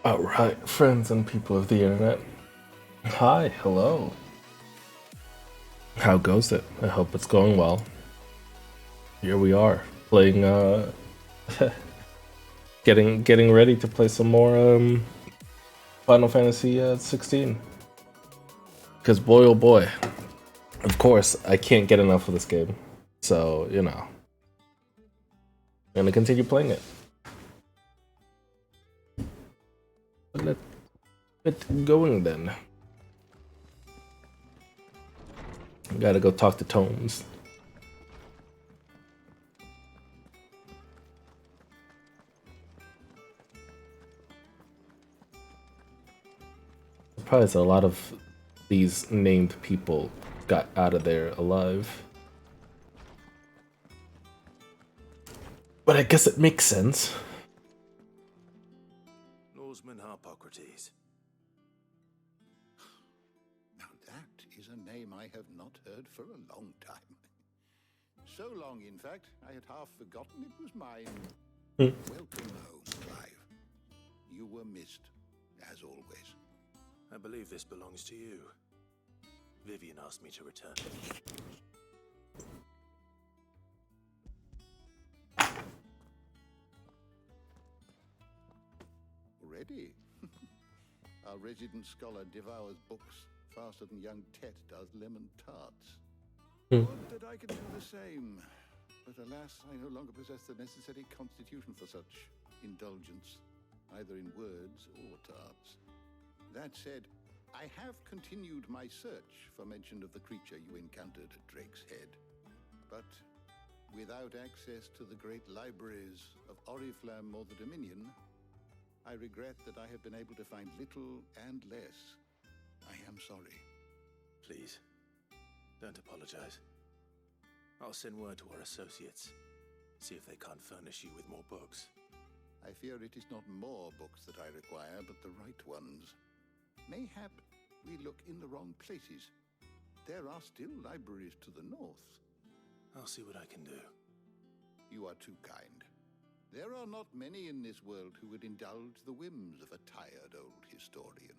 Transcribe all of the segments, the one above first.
Alright, friends and people of the internet. Hi, hello. How goes it? I hope it's going well. Here we are, playing getting ready to play some more Final Fantasy 16. Cause boy oh boy. Of course, I can't get enough of this game. So, you know. I'm gonna continue playing it. Let's get going then. Gotta go talk to Tomes. Surprised a lot of these named people got out of there alive. But I guess it makes sense. Norseman Harpocrates. Now that is a name I have not heard for a long time. So long, in fact, I had half forgotten it was mine. Welcome home, Clive. You were missed, as always. I believe this belongs to you. Vivian asked me to return it. Already? Our resident scholar devours books faster than young Tet does lemon tarts. Would that I could do the same. But alas, I no longer possess the necessary constitution for such indulgence, either in words or tarts. That said, I have continued my search for mention of the creature you encountered at Drake's Head. But without access to the great libraries of Oriflamme or the Dominion, I regret that I have been able to find little and less. I am sorry. Please, don't apologize. I'll send word to our associates. See if they can't furnish you with more books. I fear it is not more books that I require, but the right ones. Mayhap we look in the wrong places. There are still libraries to the north. I'll see what I can do. You are too kind. There are not many in this world who would indulge the whims of a tired old historian.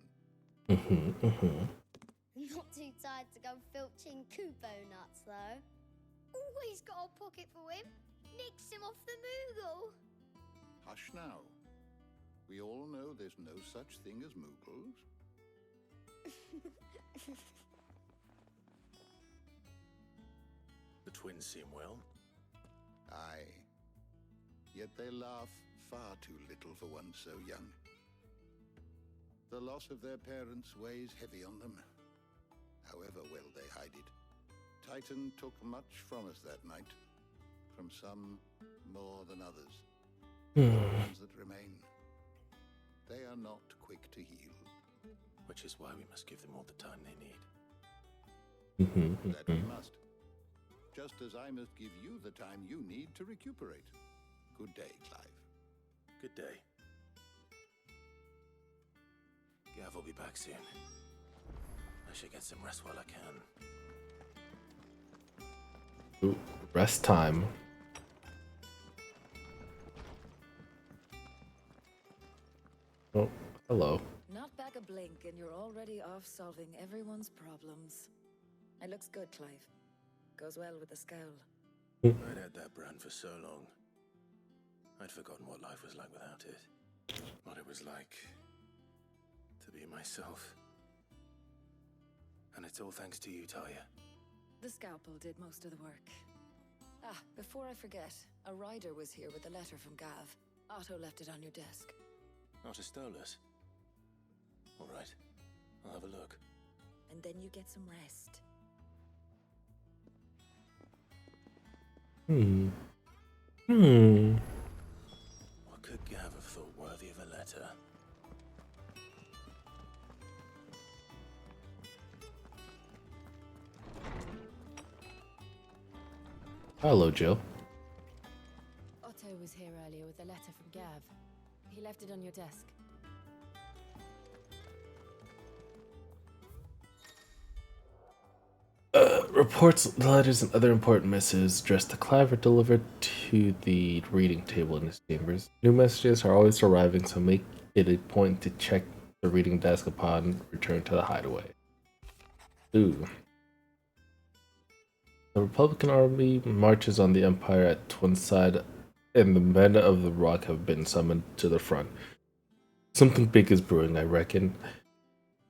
Not too tired to go filching Kupo nuts, though. Always got a pocket for him. Nicks him off the Moogle. Hush now. We all know there's no such thing as Moogles. The twins seem well. Aye. Yet they laugh far too little for one so young. The loss of their parents weighs heavy on them, however well they hide it. Titan took much from us that night, from some more than others. The ones that remain, they are not quick to heal. Which is why we must give them all the time they need. That we must. Just as I must give you the time you need to recuperate. Good day, Clive. Good day. Gav will be back soon. I should get some rest while I can. Ooh, rest time. Oh, hello. Not back a blink and you're already off solving everyone's problems. It looks good, Clive. Goes well with the scowl. I'd had that brand for so long. I'd forgotten what life was like without it. What it was like to be myself. And it's all thanks to you, Talia. The scalpel did most of the work. Ah, before I forget, a rider was here with a letter from Gav. Otto left it on your desk. Otter stole us. All right, I'll have a look. And then you get some rest. What could Gav have thought worthy of a letter? Hello, Jill. Otto was here earlier with a letter from Gav. He left it on your desk. Reports, the letters, and other important messages addressed to Clive are delivered to the reading table in his chambers. New messages are always arriving, so make it a point to check the reading desk upon return to the hideaway. Ooh. The Republican army marches on the Empire at Twinside, and the men of the Rock have been summoned to the front. Something big is brewing, I reckon.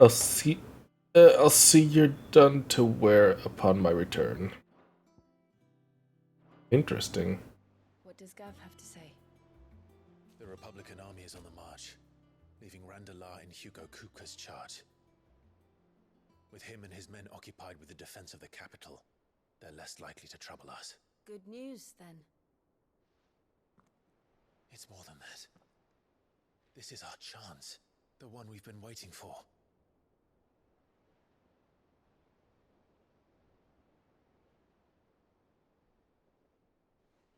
I'll see you're done to wear upon my return. Interesting. What does Gav have to say? The Republican army is on the march, leaving Randalar in Hugo Kupka's charge. With him and his men occupied with the defense of the capital, they're less likely to trouble us. Good news, then. It's more than that. This is our chance, the one we've been waiting for.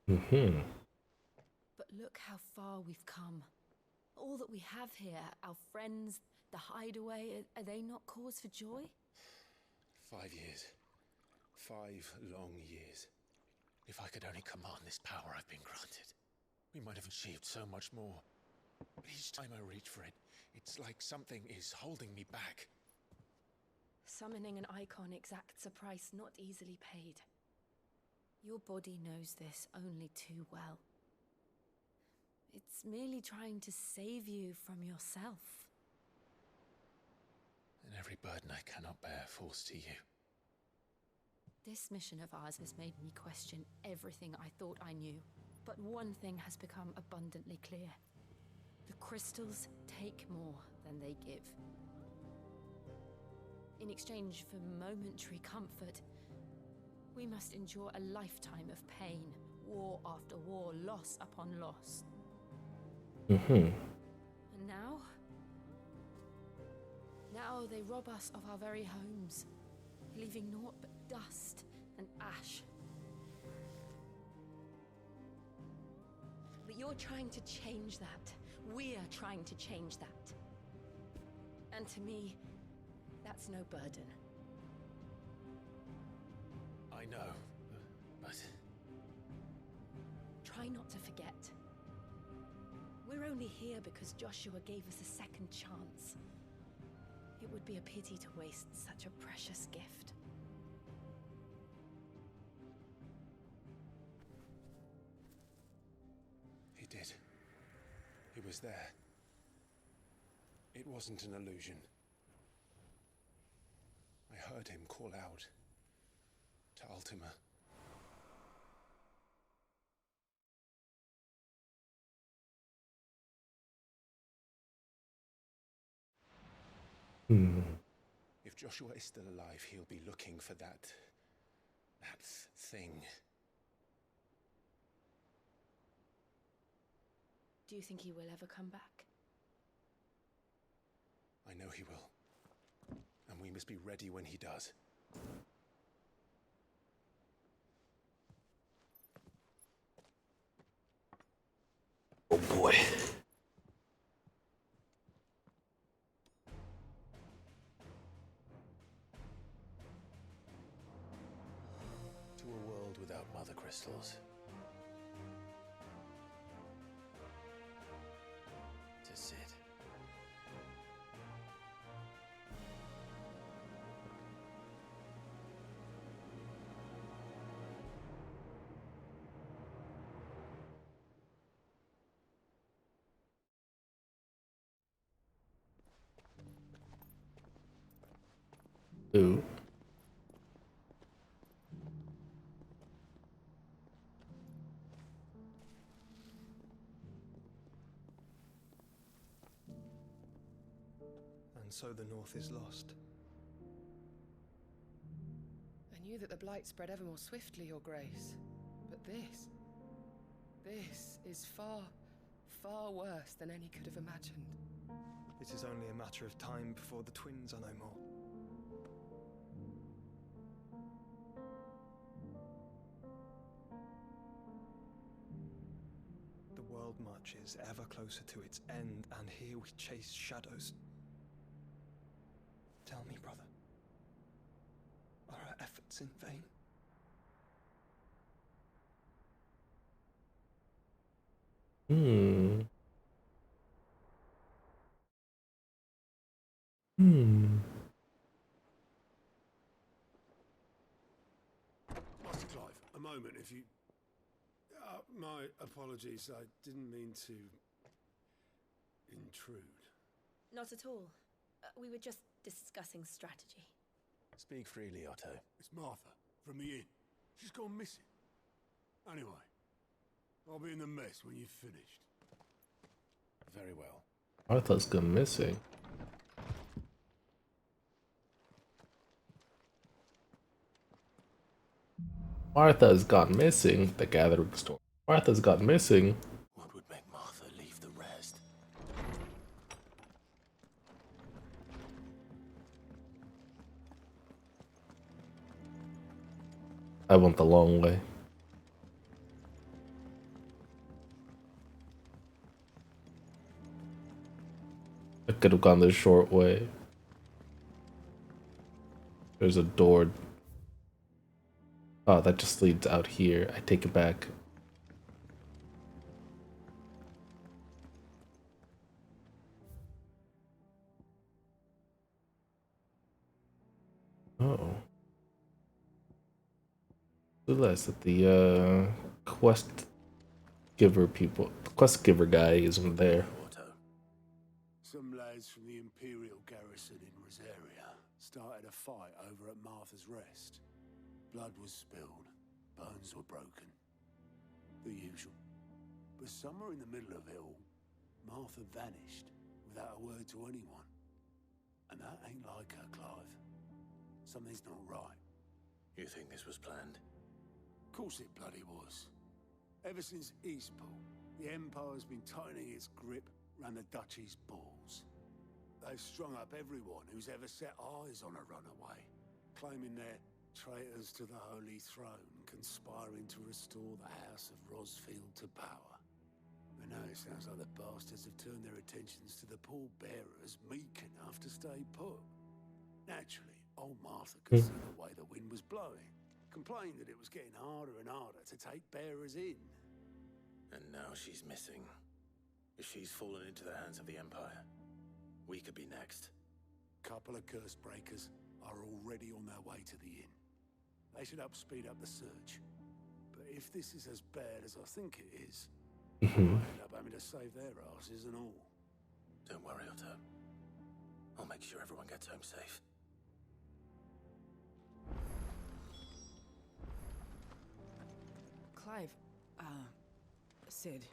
But look how far we've come. All that we have here, our friends, the hideaway, are they not cause for joy? 5 years. 5 long years. If I could only command this power I've been granted, we might have achieved so much more. But each time I reach for it, it's like something is holding me back. Summoning an icon exacts a price not easily paid. Your body knows this only too well. It's merely trying to save you from yourself. And every burden I cannot bear falls to you. This mission of ours has made me question everything I thought I knew. But one thing has become abundantly clear. The crystals take more than they give. In exchange for momentary comfort, we must endure a lifetime of pain, war after war, loss upon loss. And now they rob us of our very homes, leaving naught but dust and ash. But you're trying to change that. We're trying to change that. And to me, that's no burden. I know, but... Try not to forget. We're only here because Joshua gave us a second chance. It would be a pity to waste such a precious gift. He did. He was there. It wasn't an illusion. I heard him call out to Ultima. If Joshua is still alive, he'll be looking for that thing. Do you think he will ever come back? I know he will. And we must be ready when he does. Oh boy. To a world without mother crystals. To Sid. Ooh. And so the North is lost. I knew that the Blight spread ever more swiftly, Your Grace. But this is far, far worse than any could have imagined. It is only a matter of time before the twins are no more. The world marches ever closer to its end, and here we chase shadows. Tell me, brother, are our efforts in vain? Master Clive, a moment, if you... my apologies, I didn't mean to... intrude. Not at all. We were just discussing strategy. Speak freely, Otto. It's Martha, from the inn. She's gone missing. Anyway, I'll be in the mess when you've finished. Very well. Martha's gone missing. Martha's gone missing. The Gathering Storm. Martha's gone missing. What would make Martha leave the rest? I went the long way. I could have gone the short way. There's a door. Oh, that just leads out here. I take it back. Oh. Realize that the quest giver guy isn't there. Otto. Some lads from the Imperial garrison in Rosaria started a fight over at Martha's Rest. Blood was spilled, bones were broken. The usual. But somewhere in the middle of it all, Martha vanished without a word to anyone. And that ain't like her, Clive. Something's not right. You think this was planned? Of course it bloody was. Ever since Eastpool, the Empire's been tightening its grip round the Duchy's balls. They've strung up everyone who's ever set eyes on a runaway, claiming they're traitors to the Holy Throne, conspiring to restore the House of Rosfield to power. But now it sounds like the bastards have turned their attentions to the pallbearers meek enough to stay put. Naturally, old Martha could see the way the wind was blowing, complained that it was getting harder and harder to take bearers in. And now she's missing. If she's fallen into the hands of the Empire, we could be next. Couple of curse breakers are already on their way to the inn. They should speed up the search. But if this is as bad as I think it is, I might end up having to save their asses and all. Don't worry, Otto. I'll make sure everyone gets home safe. Clive, Sid.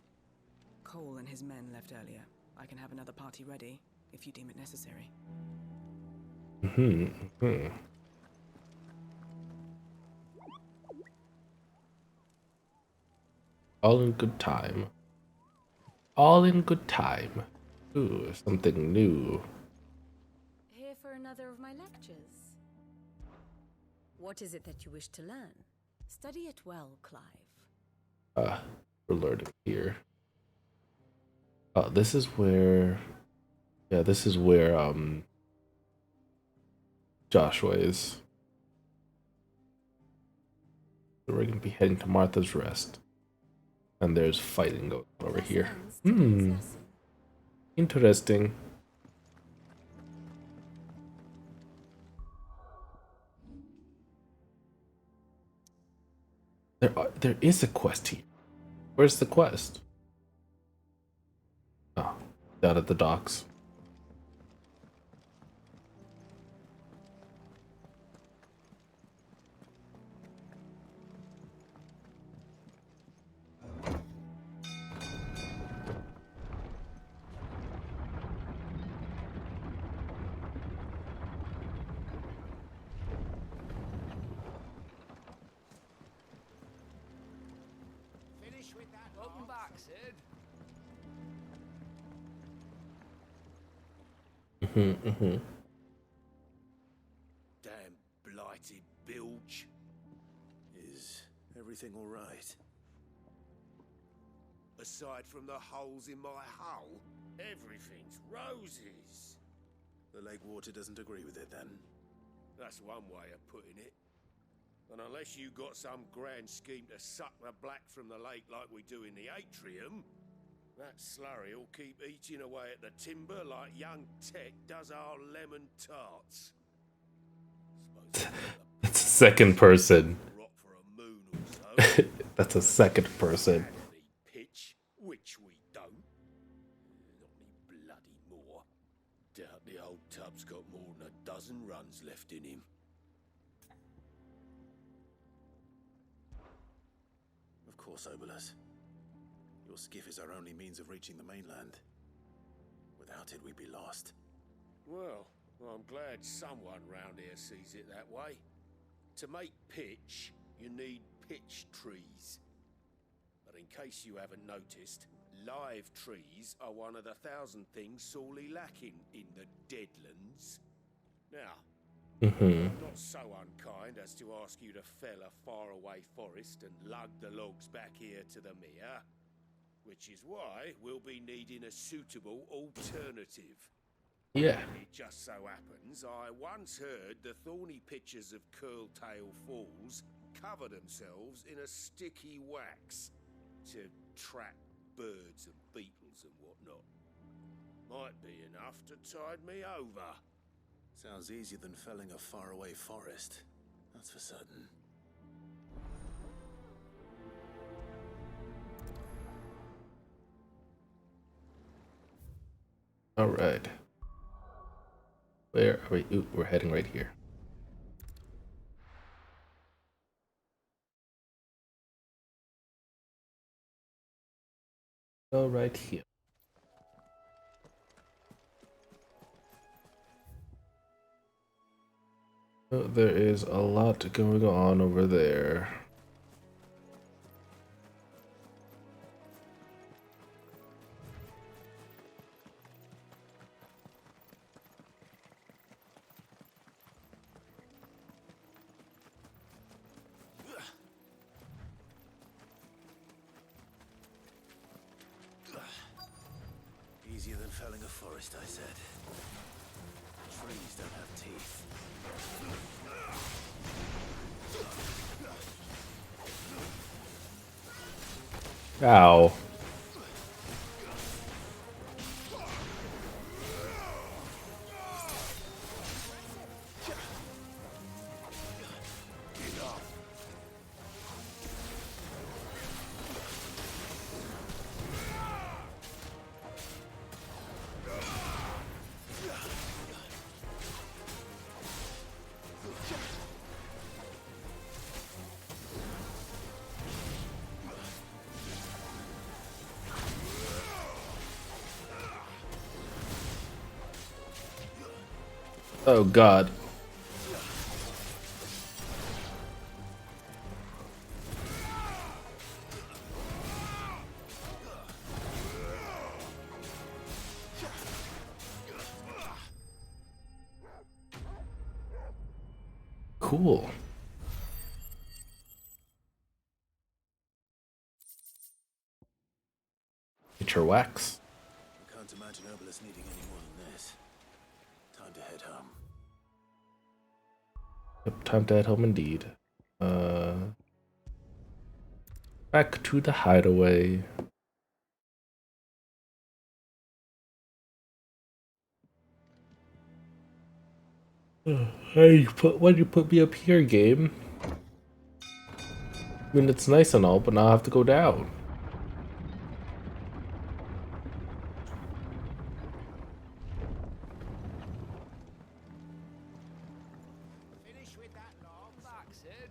Cole and his men left earlier. I can have another party ready, if you deem it necessary. All in good time. All in good time. Ooh, something new. Here for another of my lectures. What is it that you wish to learn? Study it well, Clive. We're learning here. Oh, this is where... Yeah, this is where, Joshua is. So we're gonna be heading to Martha's Rest. And there's fighting going on over here. Interesting. There is a quest here. Where's the quest? Oh, down at the docks. Welcome back, Sid. Damn blighted bilge. Is everything all right? Aside from the holes in my hull, everything's roses. The lake water doesn't agree with it, then? That's one way of putting it. And unless you got some grand scheme to suck the black from the lake like we do in the atrium, that slurry will keep eating away at the timber like young Tech does our lemon tarts. That's a second person. That's a second person. Pitch, which we don't. Not me bloody more. Doubt the old tub's got more than a dozen runs left in him. Of course, Obolus. Your skiff is our only means of reaching the mainland. Without it, we'd be lost. Well, I'm glad someone round here sees it that way. To make pitch, you need pitch trees. But in case you haven't noticed, live trees are one of the 1,000 things sorely lacking in the Deadlands. Now, I'm not so unkind as to ask you to fell a faraway forest and lug the logs back here to the mere, which is why we'll be needing a suitable alternative. Yeah. It just so happens I once heard the thorny pitchers of Curltail Falls cover themselves in a sticky wax to trap birds and beetles and whatnot. Might be enough to tide me over. Sounds easier than felling a faraway forest. That's for certain. All right. Where are we? Ooh, we're heading right here. Go right here. Oh, there is a lot going on over there. Easier than felling a forest, I said. Trees don't have teeth. Ow. Oh god. Cool. Get your wax. I can't imagine Obelisk needing any more than this. Time to head home. Yep, time to head home indeed. Back to the hideaway. Hey, why'd you put me up here, game? I mean, it's nice and all, but now I have to go down. Finish with that long back, Sid.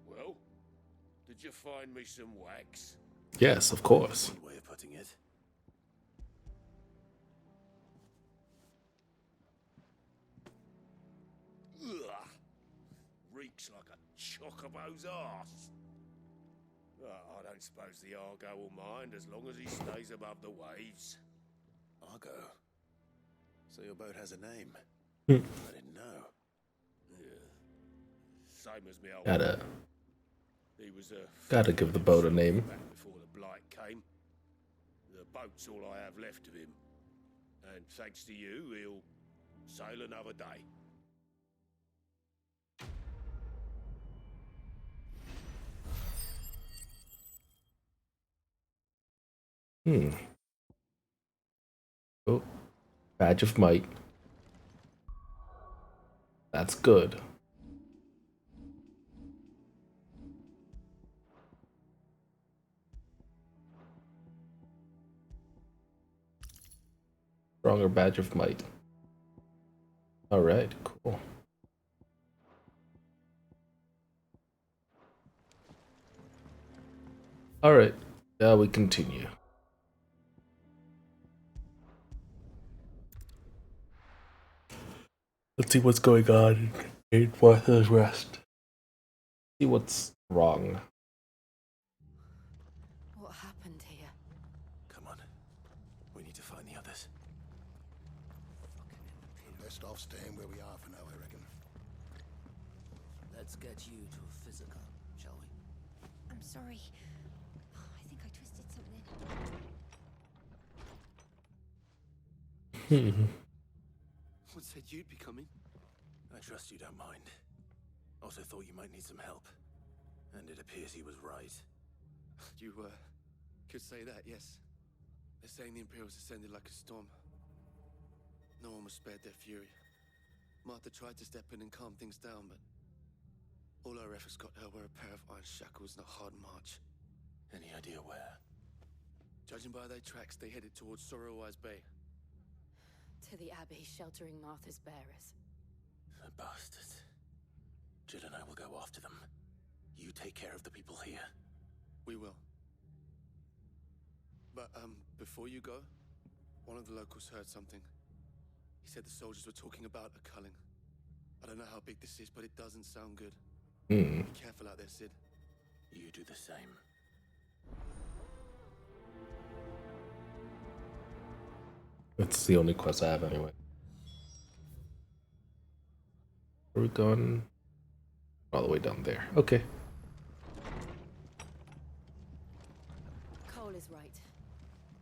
Well, did you find me some wax? Yes, of course. One way of putting it. Ugh. Reeks like a chocobo's arse. I don't suppose the Argo will mind as long as he stays above the waves. Argo. So your boat has a name. Hmm. I didn't know. Yeah. Same as me old Gotta man. He was a give the boat a name. back before the blight came. The boat's all I have left of him. And thanks to you, he'll sail another day. Oh, badge of might. That's good. Stronger badge of might. All right, cool. All right, now we continue. Let's see what's going on in Martha's Rest. See what's wrong. What happened here? Come on. We need to find the others. Best off staying where we are for now, I reckon. Let's get you to a physical, shall we? I'm sorry. I think I twisted something. What said you'd be coming? I trust you don't mind. Also thought you might need some help. And it appears he was right. You, could say that, yes. They're saying the Imperials ascended like a storm. No one was spared their fury. Martha tried to step in and calm things down, but all our efforts got her were a pair of iron shackles and a hard march. Any idea where? Judging by their tracks, they headed towards Sorrowwise Bay. To the Abbey sheltering Martha's bearers. The bastards. Jill and I will go after them. You take care of the people here. We will. But, before you go, one of the locals heard something. He said the soldiers were talking about a culling. I don't know how big this is, but it doesn't sound good. Be careful out there, Sid. You do the same. That's the only quest I have anyway. Are we going all the way down there? Okay. Cole is right.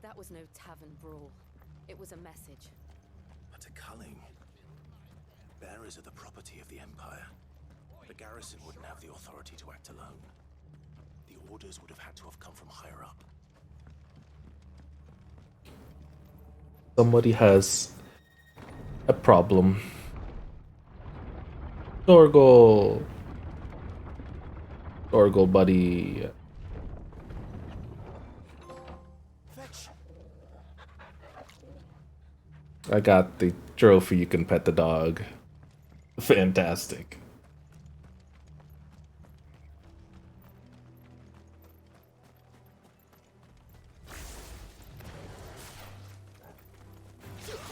That was no tavern brawl. It was a message. But a culling. Bearers are the property of the Empire. The garrison wouldn't have the authority to act alone. The orders would have had to have come from higher up. Somebody has a problem. Torgal, buddy. I got the trophy. You can pet the dog. Fantastic.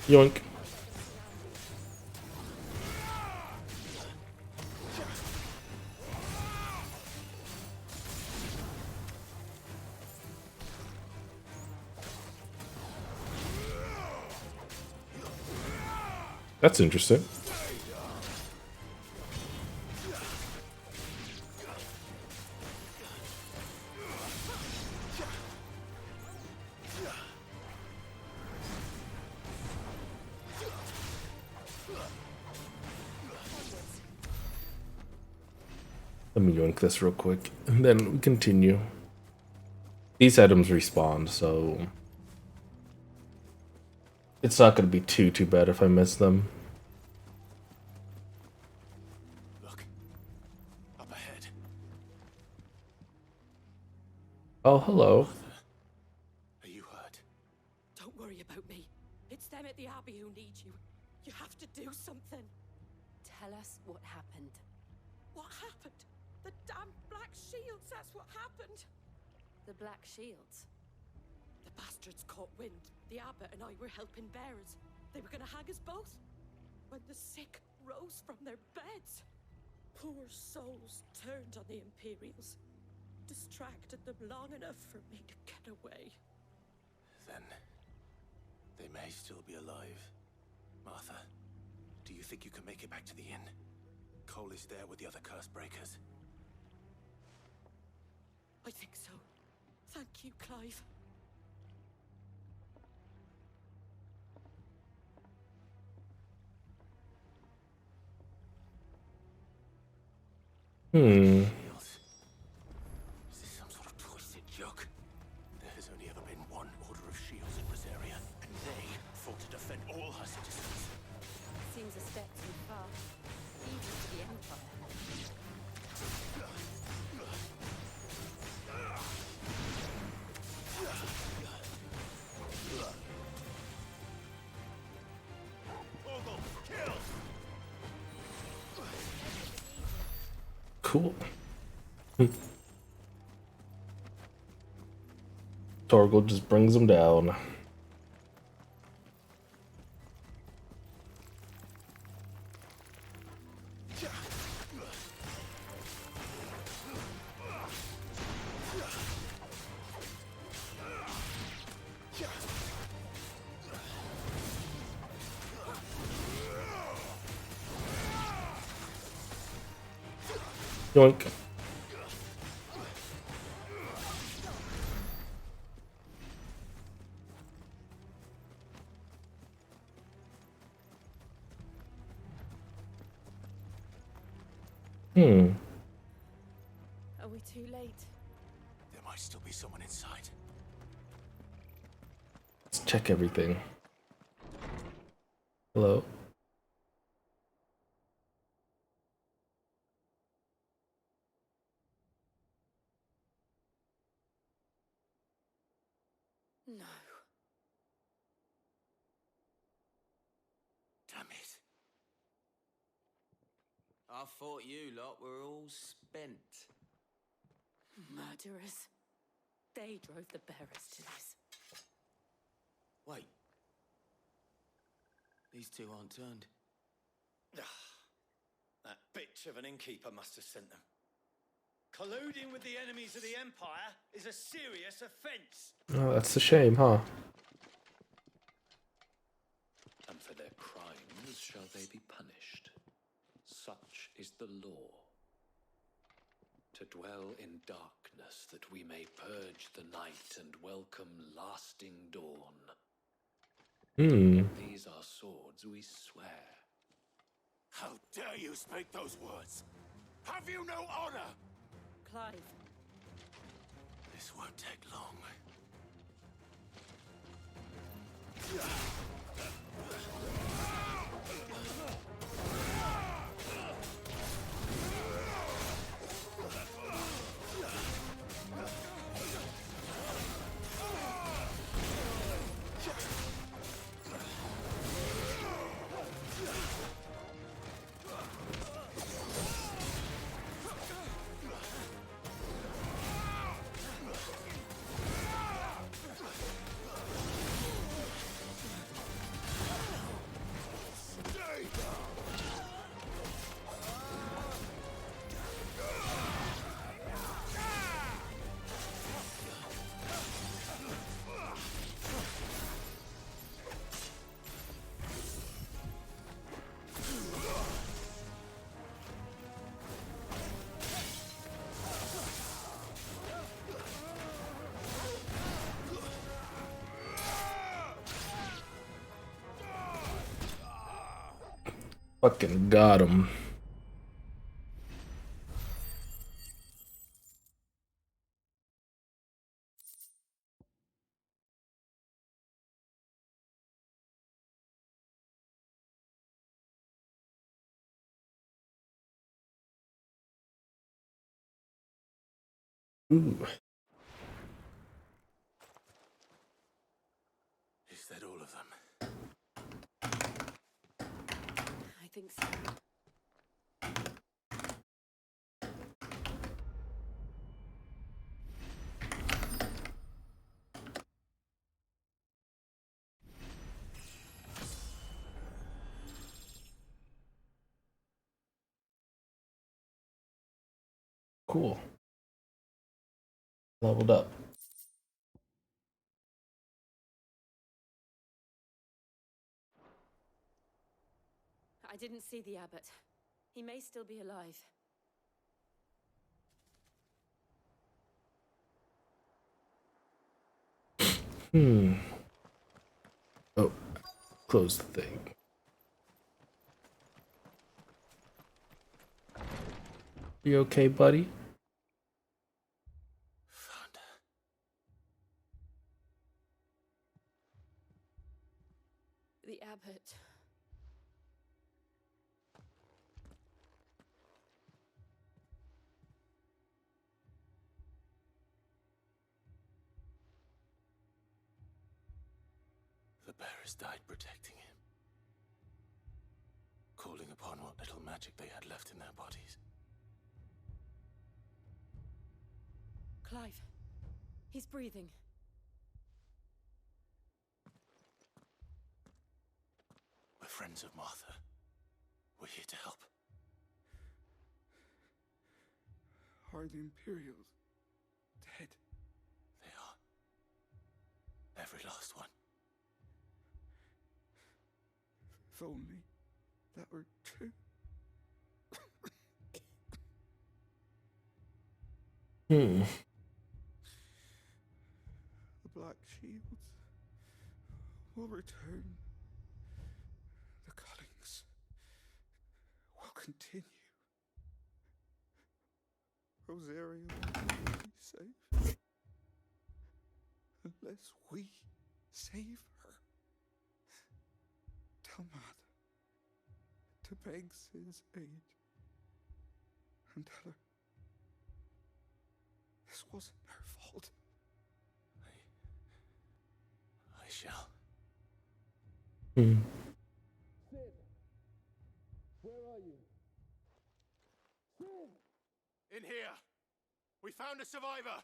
Yoink. That's interesting. Let me yoink this real quick, and then we continue. These items respawn, so it's not going to be too bad if I miss them. Look, up ahead. Oh, hello. Are you hurt? Don't worry about me. It's them at the Abbey who need you. You have to do something. Tell us what happened. What happened? The damn Black Shields, that's what happened. The Black Shields? The bastards caught wind. The abbot and I were helping bearers. They were gonna hang us both. When the sick rose from their beds, poor souls turned on the Imperials. Distracted them long enough for me to get away. Then they may still be alive. Martha, do you think you can make it back to the inn? Cole is there with the other curse breakers. I think so. Thank you, Clive. Is this some sort of twisted joke? There has only ever been one Order of Shields in Rosaria, and they fought to defend all her citizens. Seems a step too far, even to the Empire. Cool. Torgal just brings them down. Yoink. Are we too late? There might still be someone inside. Let's check everything. Hello? No. Damn it. I thought you lot were all spent. Murderers. They drove the bearers to this. Wait. These two aren't turned. That bitch of an innkeeper must have sent them. Colluding with the enemies of the Empire is a serious offence. Oh, that's a shame, huh? And for their crimes shall they be punished. Such is the law. To dwell in darkness that we may purge the night and welcome lasting dawn. These are swords we swear. How dare you speak those words? Have you no honor? Clive. This won't take long. Fucking got him. Ooh. Is that all of them? I think so. Cool. Leveled up. I didn't see the abbot. He may still be alive. Oh, close the thing. You okay, buddy? The abbot. The bearers died protecting him, calling upon what little magic they had left in their bodies. Clive. He's breathing. We're friends of Martha. We're here to help. Are the Imperials dead? They are. Every last one. If only that were true. Hmm. The Black Shields will return. The cuttings will continue. Rosaria will be safe. Unless we save her. Tell Martha to beg Sid's aid. And tell her this wasn't her fault. I shall. Hmm. Sid! Where are you? Sid! In here! We found a survivor!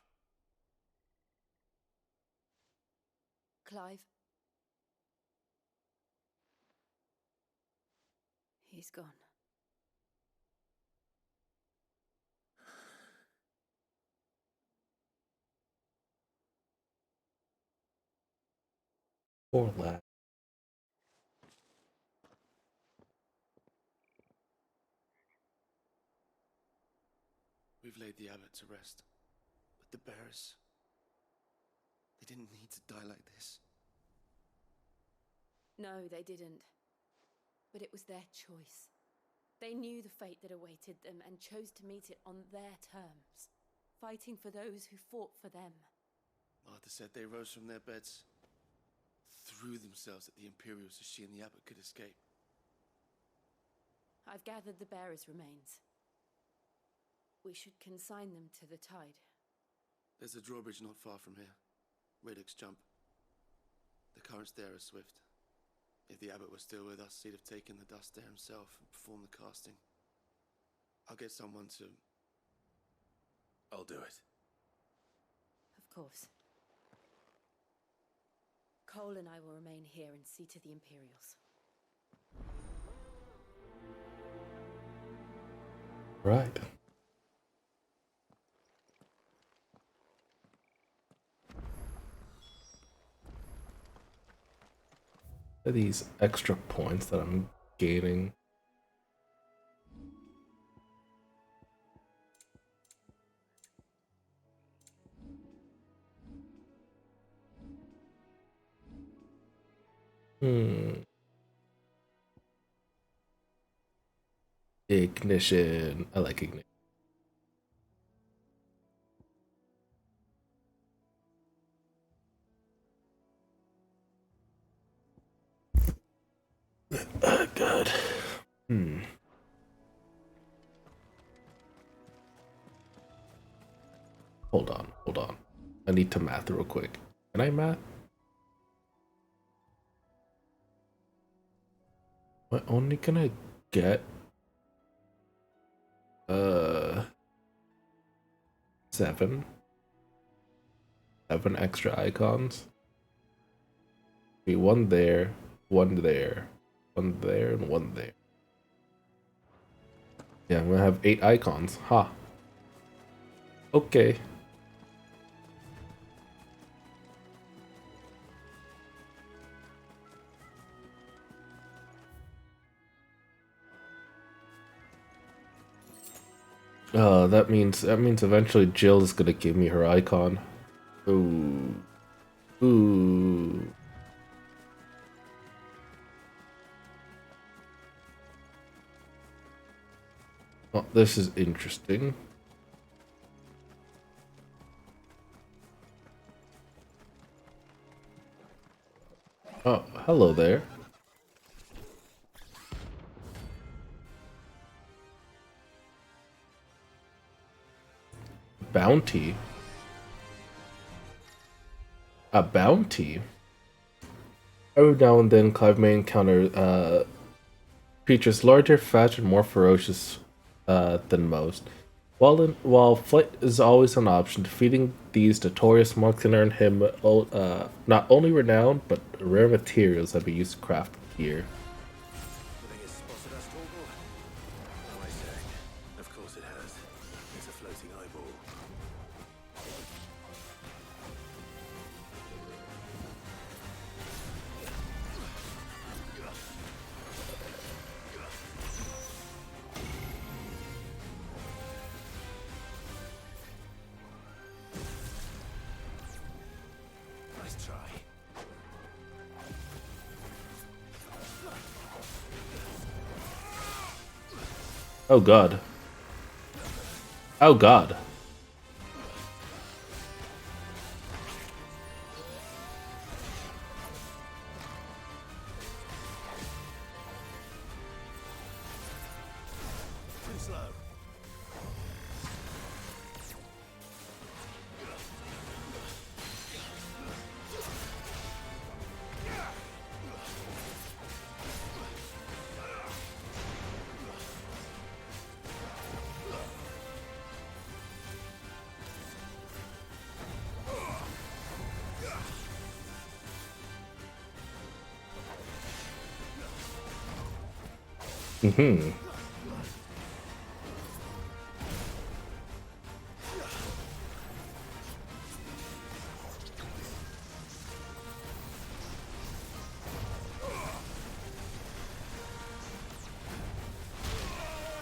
Clive. He's gone. Poor lad. We've laid the abbot to rest. But the bearers... they didn't need to die like this. No, they didn't. But it was their choice. They knew the fate that awaited them and chose to meet it on their terms, fighting for those who fought for them. Martha said they rose from their beds, threw themselves at the Imperials so she and the abbot could escape. I've gathered the bearers' remains. We should consign them to the tide. There's a drawbridge not far from here. Radix Jump. The currents there are swift. If the abbot was still with us, he'd have taken the dust there himself and performed the casting. I'll get someone to... I'll do it. Of course. Cole and I will remain here and see to the Imperials. Right. These extra points that I'm gaining. Ignition. I like ignition. Good. Hold on. I need to math real quick. Can I math? What only can I get? 7 extra icons. Be one there, one there, one there, and one there. Yeah, I'm gonna have 8 icons. Ha. Okay. That means eventually Jill is gonna give me her icon. Ooh. Ooh. Oh, this is interesting. Oh, hello there. Bounty. A bounty? Every now and then, Clive may encounter creatures larger, faster, and more ferocious than most. While flight is always an option, defeating these notorious monks can earn him not only renown, but rare materials that be used to craft gear. Of course it has. It's a floating eyeball. Nice try. Oh god. Oh god. Too slow. Mm-hmm.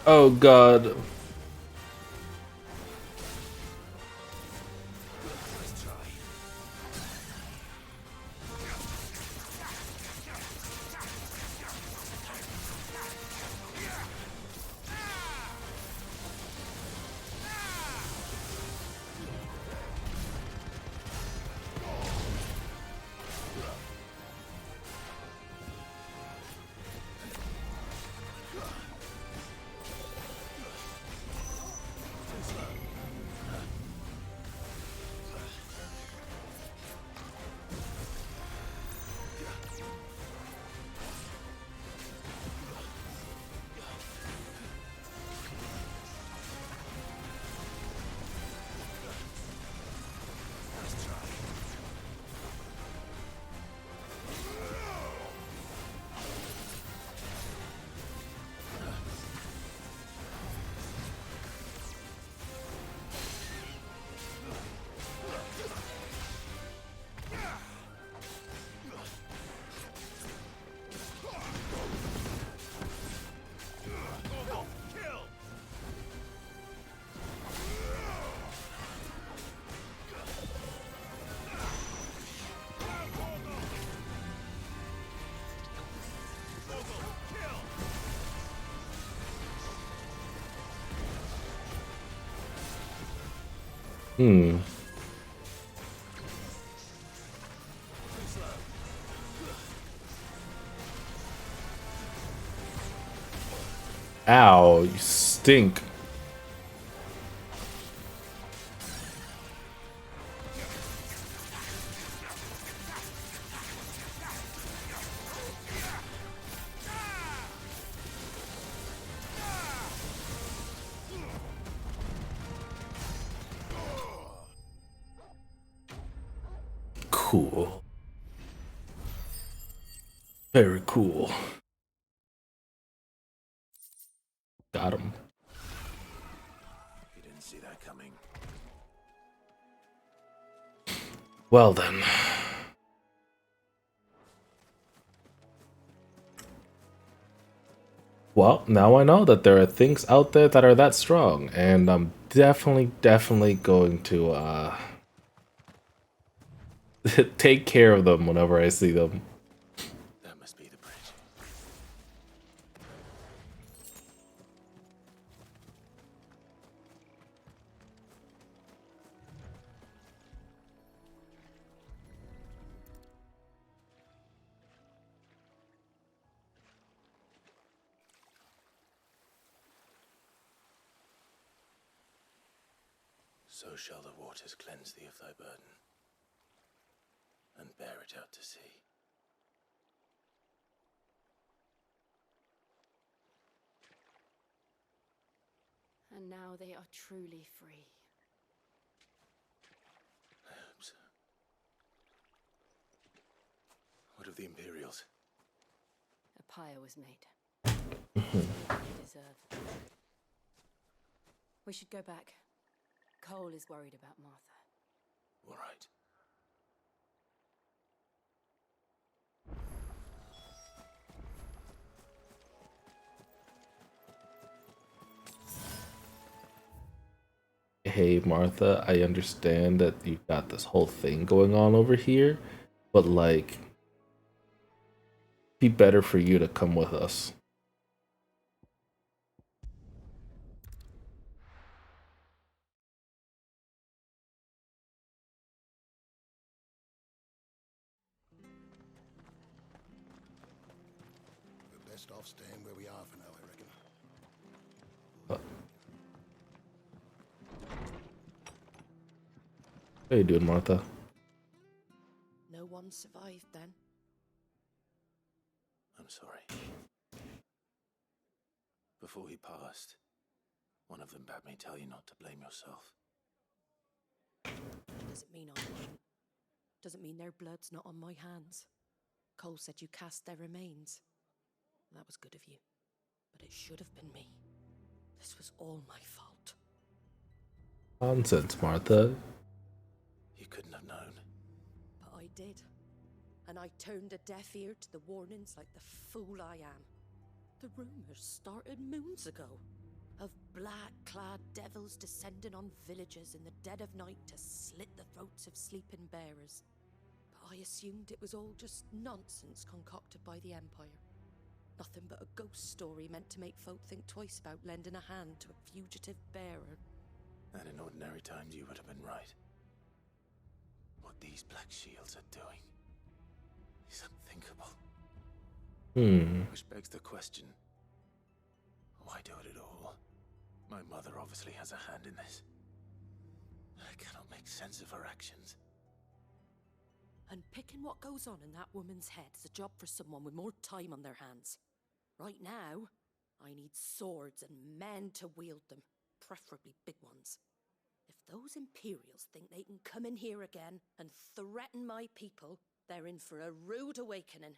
Oh god. Hmm. Ow, you stink. Cool. Very cool. Got him. You didn't see that coming. Well then. Well, now I know that there are things out there that are that strong, and I'm definitely going to take care of them whenever I see them. That must be the bridge. So shall the waters cleanse thee of thy burden, and bear it out to sea. And now they are truly free. I hope so. What of the Imperials? A pyre was made. They deserve. We should go back. Cole is worried about Martha. All right. Hey Martha, I understand that you've got this whole thing going on over here, but like, be better for you to come with us. We're best off staying where we are for now, I reckon. How you doing, Martha? No one survived then. I'm sorry. Before he passed, one of them bade me tell you not to blame yourself. Doesn't mean I won't. Doesn't mean their blood's not on my hands. Cole said you cast their remains. That was good of you. But it should have been me. This was all my fault. Nonsense, Martha. You couldn't have known. But I did. And I turned a deaf ear to the warnings like the fool I am. The rumors started moons ago. Of black-clad devils descending on villages in the dead of night to slit the throats of sleeping bearers. But I assumed it was all just nonsense concocted by the Empire. Nothing but a ghost story meant to make folk think twice about lending a hand to a fugitive bearer. And in ordinary times you would have been right. What these Black Shields are doing is unthinkable. Which begs the question, why do it at all? My mother obviously has a hand in this. I cannot make sense of her actions. And picking what goes on in that woman's head is a job for someone with more time on their hands. Right now, I need swords and men to wield them, preferably big ones. If those Imperials think they can come in here again and threaten my people, they're in for a rude awakening.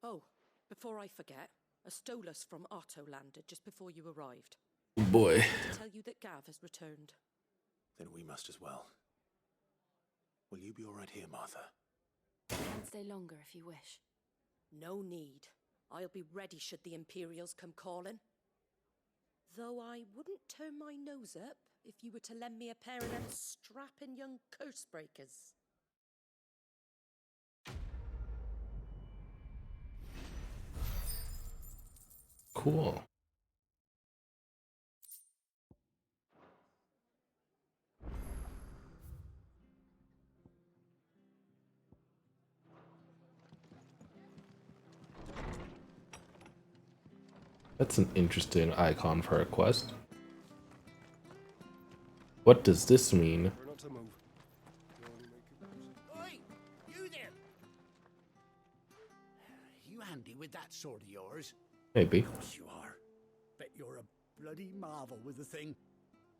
Oh, before I forget, a Stolas from Otto landed just before you arrived. Boy. To tell you that Gav has returned. Then we must as well. Will you be all right here, Martha? I can stay longer if you wish. No need. I'll be ready should the Imperials come calling. Though I wouldn't turn my nose up if you were to lend me a pair of them strapping young curse breakers. That's an interesting icon for a quest. What does this mean? Oi, you there! You handy with that sword of yours? Maybe. Of course you are. Bet you're a bloody marvel with the thing.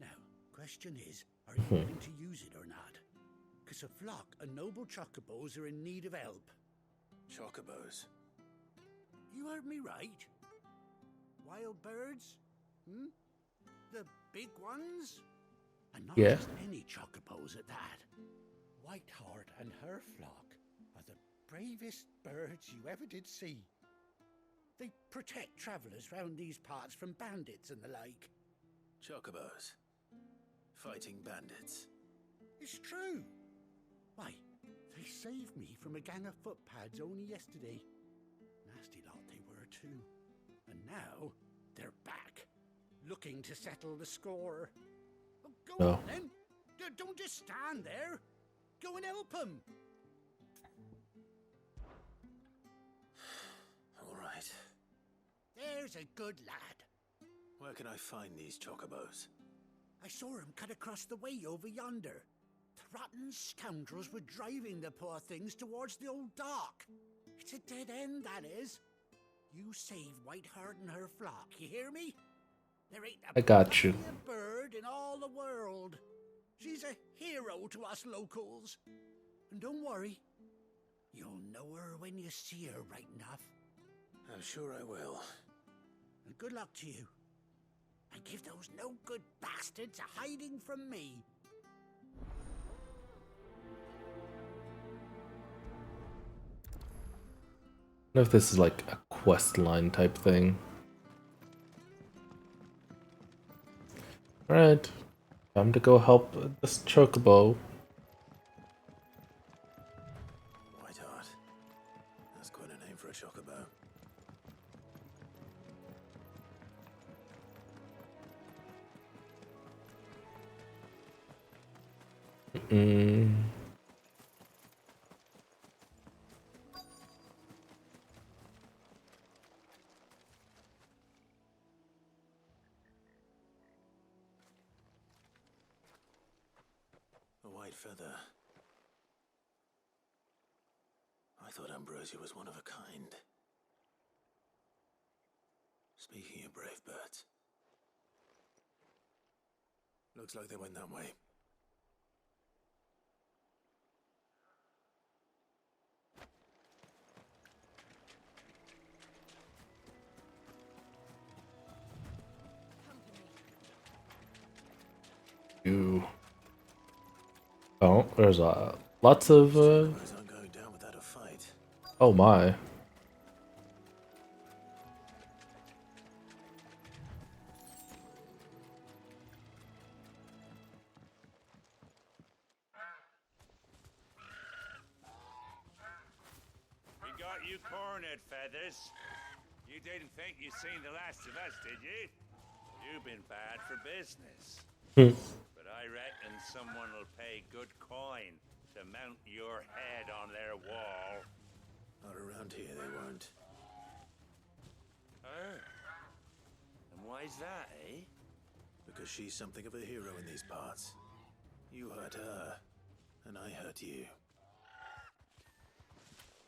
Now, question is, are you willing to use it or not? Because a flock of noble chocobos are in need of help. Chocobos? You heard me right. Wild birds? Hmm? The big ones? And not Yeah. just any chocobos at that. Whiteheart and her flock are the bravest birds you ever did see. They protect travellers round these parts from bandits and the like. Chocobos? Fighting bandits? It's true. Why, they saved me from a gang of footpads only yesterday. Nasty lot they were too. And now they're back, looking to settle the score. Oh, go on then. Don't just stand there. Go and help them. All right. There's a good lad. Where can I find these chocobos? I saw him cut across the way over yonder. The rotten scoundrels were driving the poor things towards the old dock. It's a dead end, that is. You save Whiteheart and her flock, you hear me? There ain't a I got you. bloodier bird in all the world. She's a hero to us locals. And don't worry, you'll know her when you see her right enough. I'm sure I will. And good luck to you. And give those no-good bastards a hiding from me. I don't know if this is like a quest line type thing. Alright, time to go help this chocobo. Whiteheart. That's quite a name for a chocobo. A white feather. I thought Ambrosia was one of a kind. Speaking of brave birds. Looks like they went that way. You. Oh, there's lots of. Chocobos aren't going down without a fight. Oh my. We got you cornered, Feathers. You didn't think you'd seen the last of us, did you? You've been bad for business. But I reckon someone will pay good coin to mount your head on their wall. Not around here, they weren't. Oh. And why's that, eh? Because she's something of a hero in these parts. You hurt her, and I hurt you.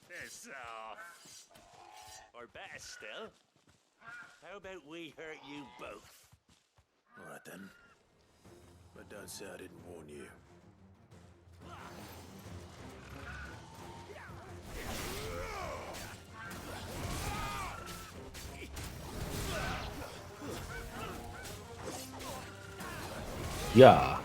Piss off. Or better still, how about we hurt you both? All right then. But don't say I didn't warn you. Yeah.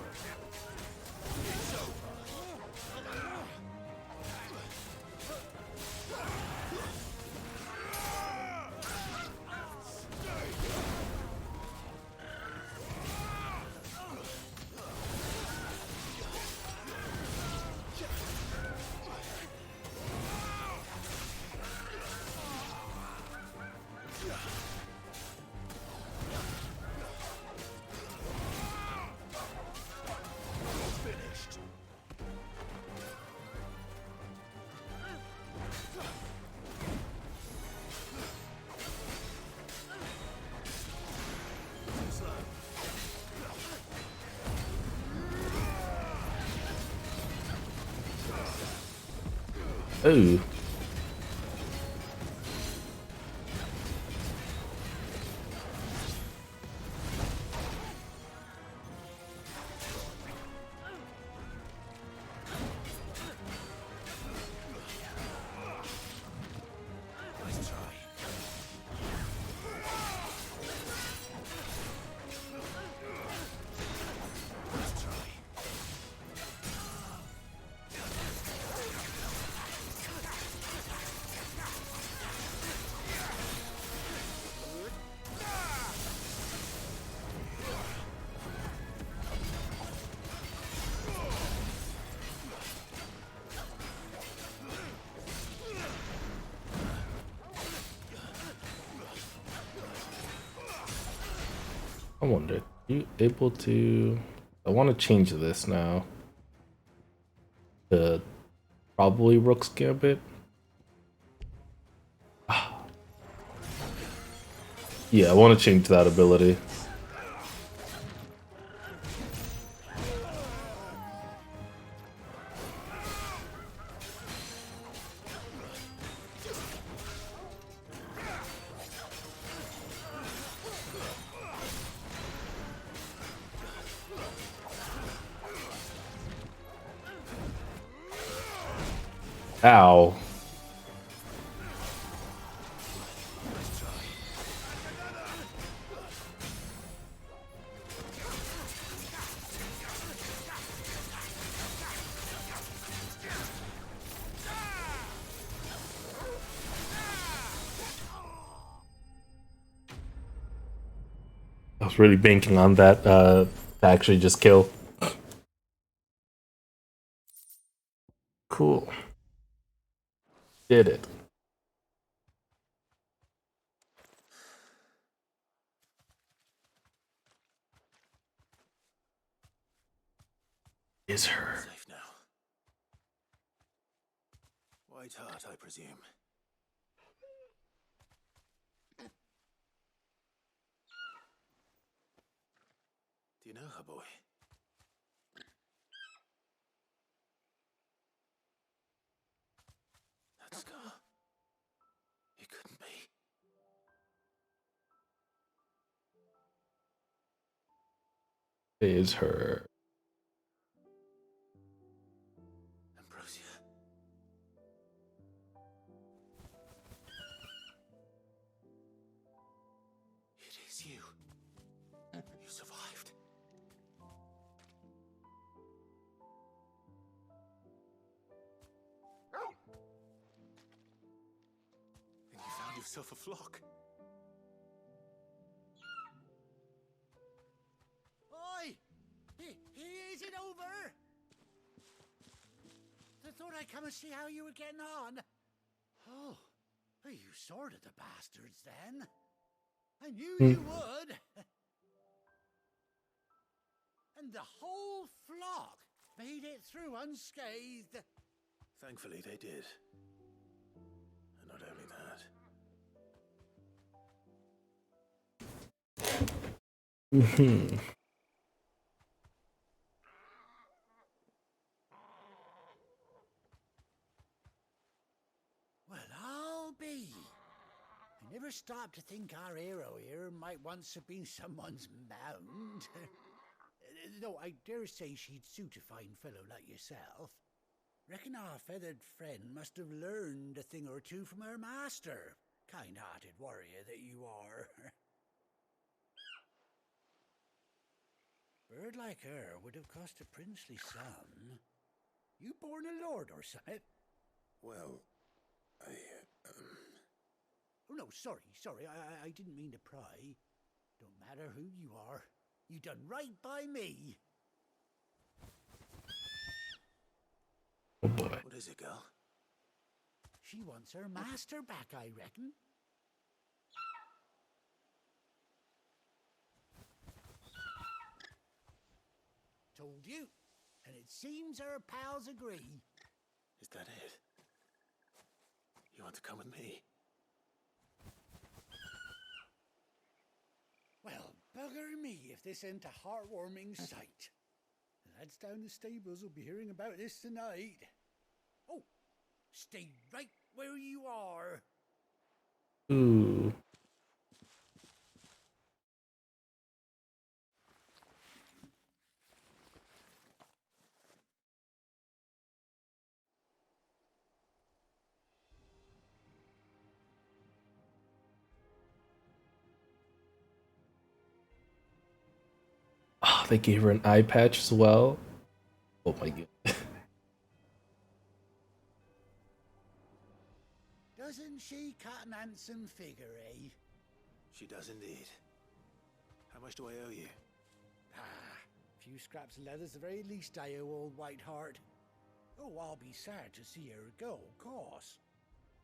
Ooh. I wonder, are you able to... I want to change this now to probably Rook's Gambit. Yeah, I want to change that ability. Ow. I was really banking on that to actually just kill. Cool. Did it. Is her. Safe now. White Hart, I presume. Do you know her, boy? That scar. It couldn't be. Is her. Ambrosia. It is you. You survived. And you found yourself a flock. Oi! Is it over? I thought I'd come and see how you were getting on. Oh, you sorted the bastards then. I knew you would. And the whole flock made it through unscathed. Thankfully, they did. And not only that. Well, I'll be. I never stopped to think our hero here might once have been someone's mount. Though I dare say she'd suit a fine fellow like yourself. Reckon our feathered friend must have learned a thing or two from her master. Kind-hearted warrior that you are. Bird like her would have cost a princely sum. You born a lord or something? Well, Oh, no, sorry. I didn't mean to pry. Don't matter who you are. You done right by me. Oh boy. What is it, girl? She wants her master back, I reckon. Told you. And it seems her pals agree. Is that it? You want to come with me? Well, bugger me if this ain't a heartwarming sight. The lads down the stables will be hearing about this tonight. Oh, Stay right where you are. Ooh. Oh, they gave her an eye patch as well. Oh my god. Doesn't she cut an handsome figure, eh? She does indeed. How much do I owe you? A few scraps of leather's the very least I owe old Whiteheart. Oh, I'll be sad to see her go, of course.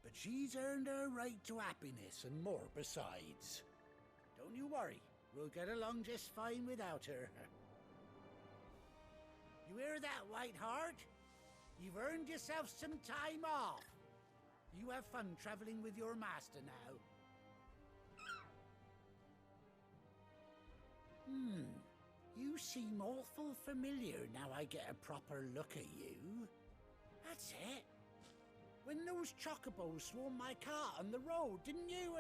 But she's earned her right to happiness and more besides. Don't you worry, we'll get along just fine without her. You hear that, Whiteheart? You've earned yourself some time off. You have fun traveling with your master now. You seem awful familiar now I get a proper look at you. That's it. When those chocobos swarmed my car on the road, didn't you?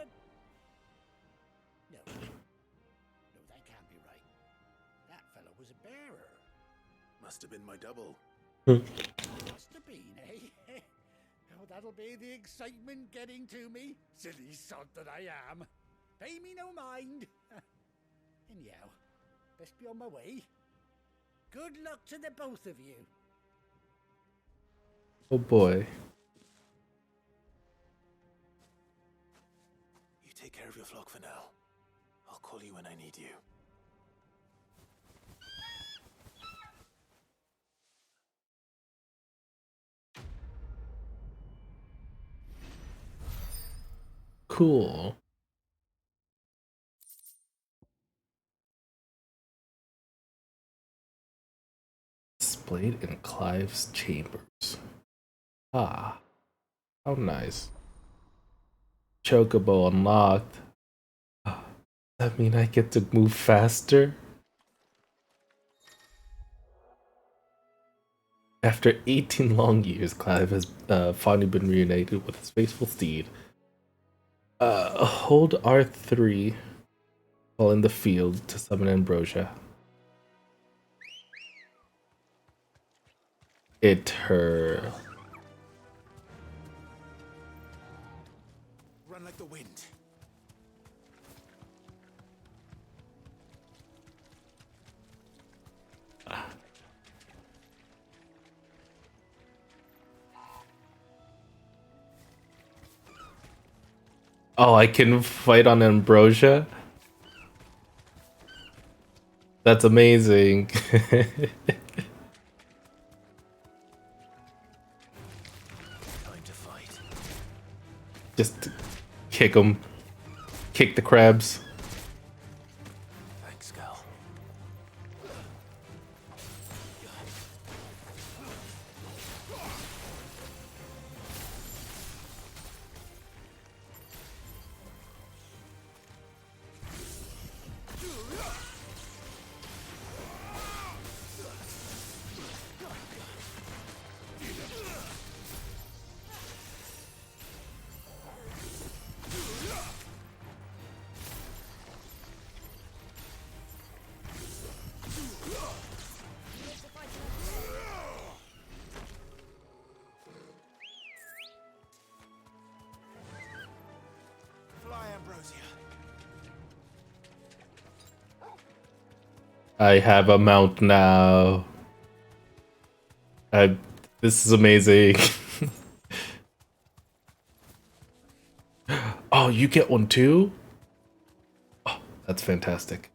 No. No, that can't be right. That fellow was a bearer. Must have been my double. Must have been, eh? Oh, that'll be the excitement getting to me. Silly sod that I am. Pay me no mind. Anyhow, best be on my way. Good luck to the both of you. Oh boy. You take care of your flock for now. I'll call you when I need you. Cool. Displayed in Clive's chambers. Ah, how nice. Chocobo unlocked. Does that mean I get to move faster? After 18 long years, Clive has finally been reunited with his faithful steed. Hold R3 while in the field to summon Ambrosia. It her. Run like the wind. Oh, I can fight on Ambrosia? That's amazing. Time to fight. Just kick them. Kick the crabs. Thanks, Gal. I have a mount now. This is amazing. Oh, you get one too? Oh, that's fantastic.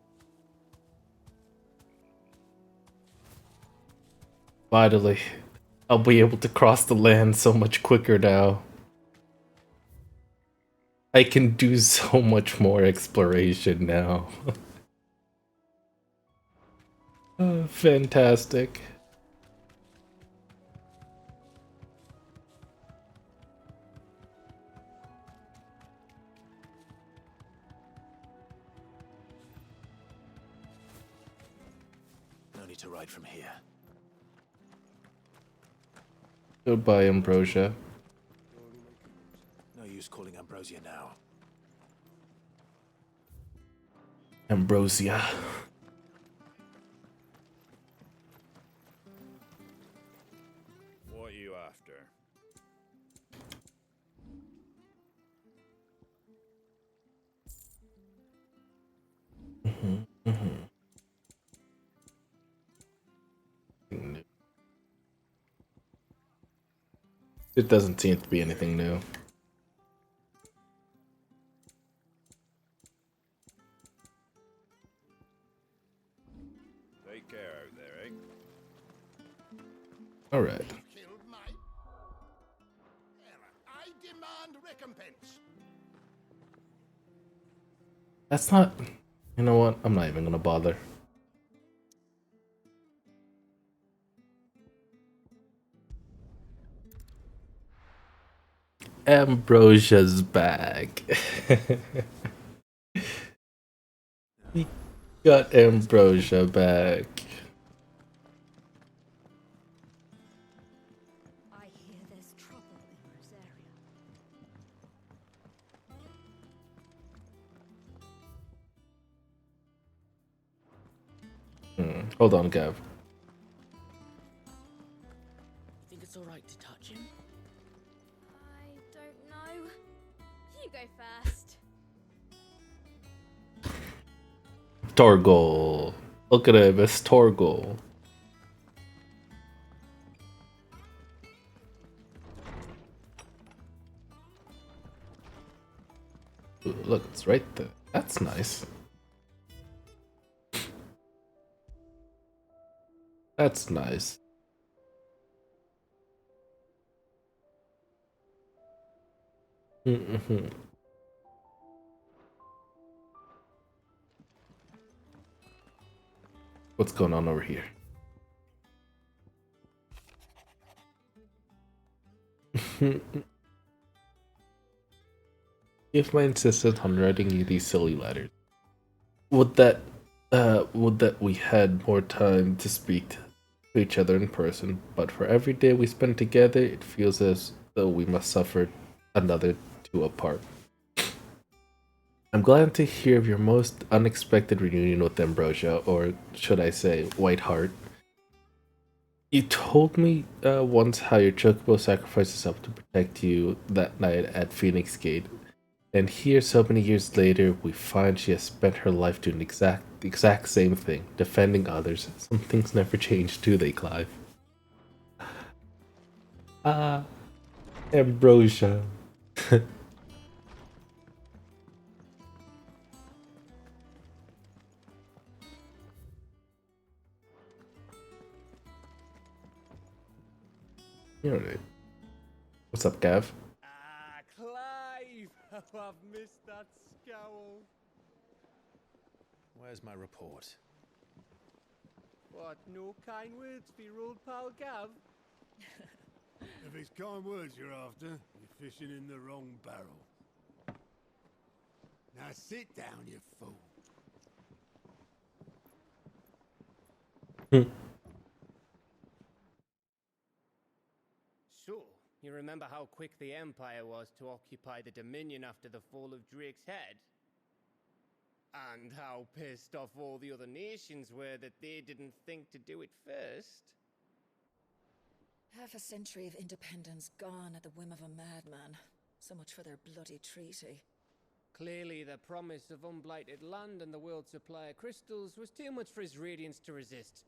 Finally, I'll be able to cross the land so much quicker now. I can do so much more exploration now. Oh, fantastic. No need to ride from here. Goodbye, Ambrosia. No use calling Ambrosia now. Ambrosia. What are you after? It doesn't seem to be anything new. Take care out there, eh? All right. Killed my... I demand recompense. That's not. You know what? I'm not even gonna bother. Ambrosia's back. We got Ambrosia back. I hear there's trouble in Rosaria. Hold on, Gav. You think it's alright to touch him? I don't know. You go first. Torgal. Look at him, it's Torgal. Ooh, look, it's right there. That's nice. That's nice. Mm-hmm. What's going on over here? If I insisted on writing you these silly letters, would that we had more time to speak to each other in person, but for every day we spend together, it feels as though we must suffer another two apart. I'm glad to hear of your most unexpected reunion with Ambrosia, or should I say, Whiteheart. You told me once how your chocobo sacrificed herself to protect you that night at Phoenix Gate, and here, so many years later, we find she has spent her life doing the exact same thing, defending others. Some things never change, do they, Clive? Ambrosia. You're right. What's up, Gav? Clive! Oh, I've missed that scowl. Where's my report? What, no kind words for your old pal Gav? If it's kind words you're after, you're fishing in the wrong barrel. Now sit down, you fool. So, you remember how quick the Empire was to occupy the Dominion after the fall of Drake's Head? And how pissed off all the other nations were that they didn't think to do it first? Half a century of independence gone at the whim of a madman. So much for their bloody treaty. Clearly, the promise of unblighted land and the world's supply of crystals was too much for his radiance to resist.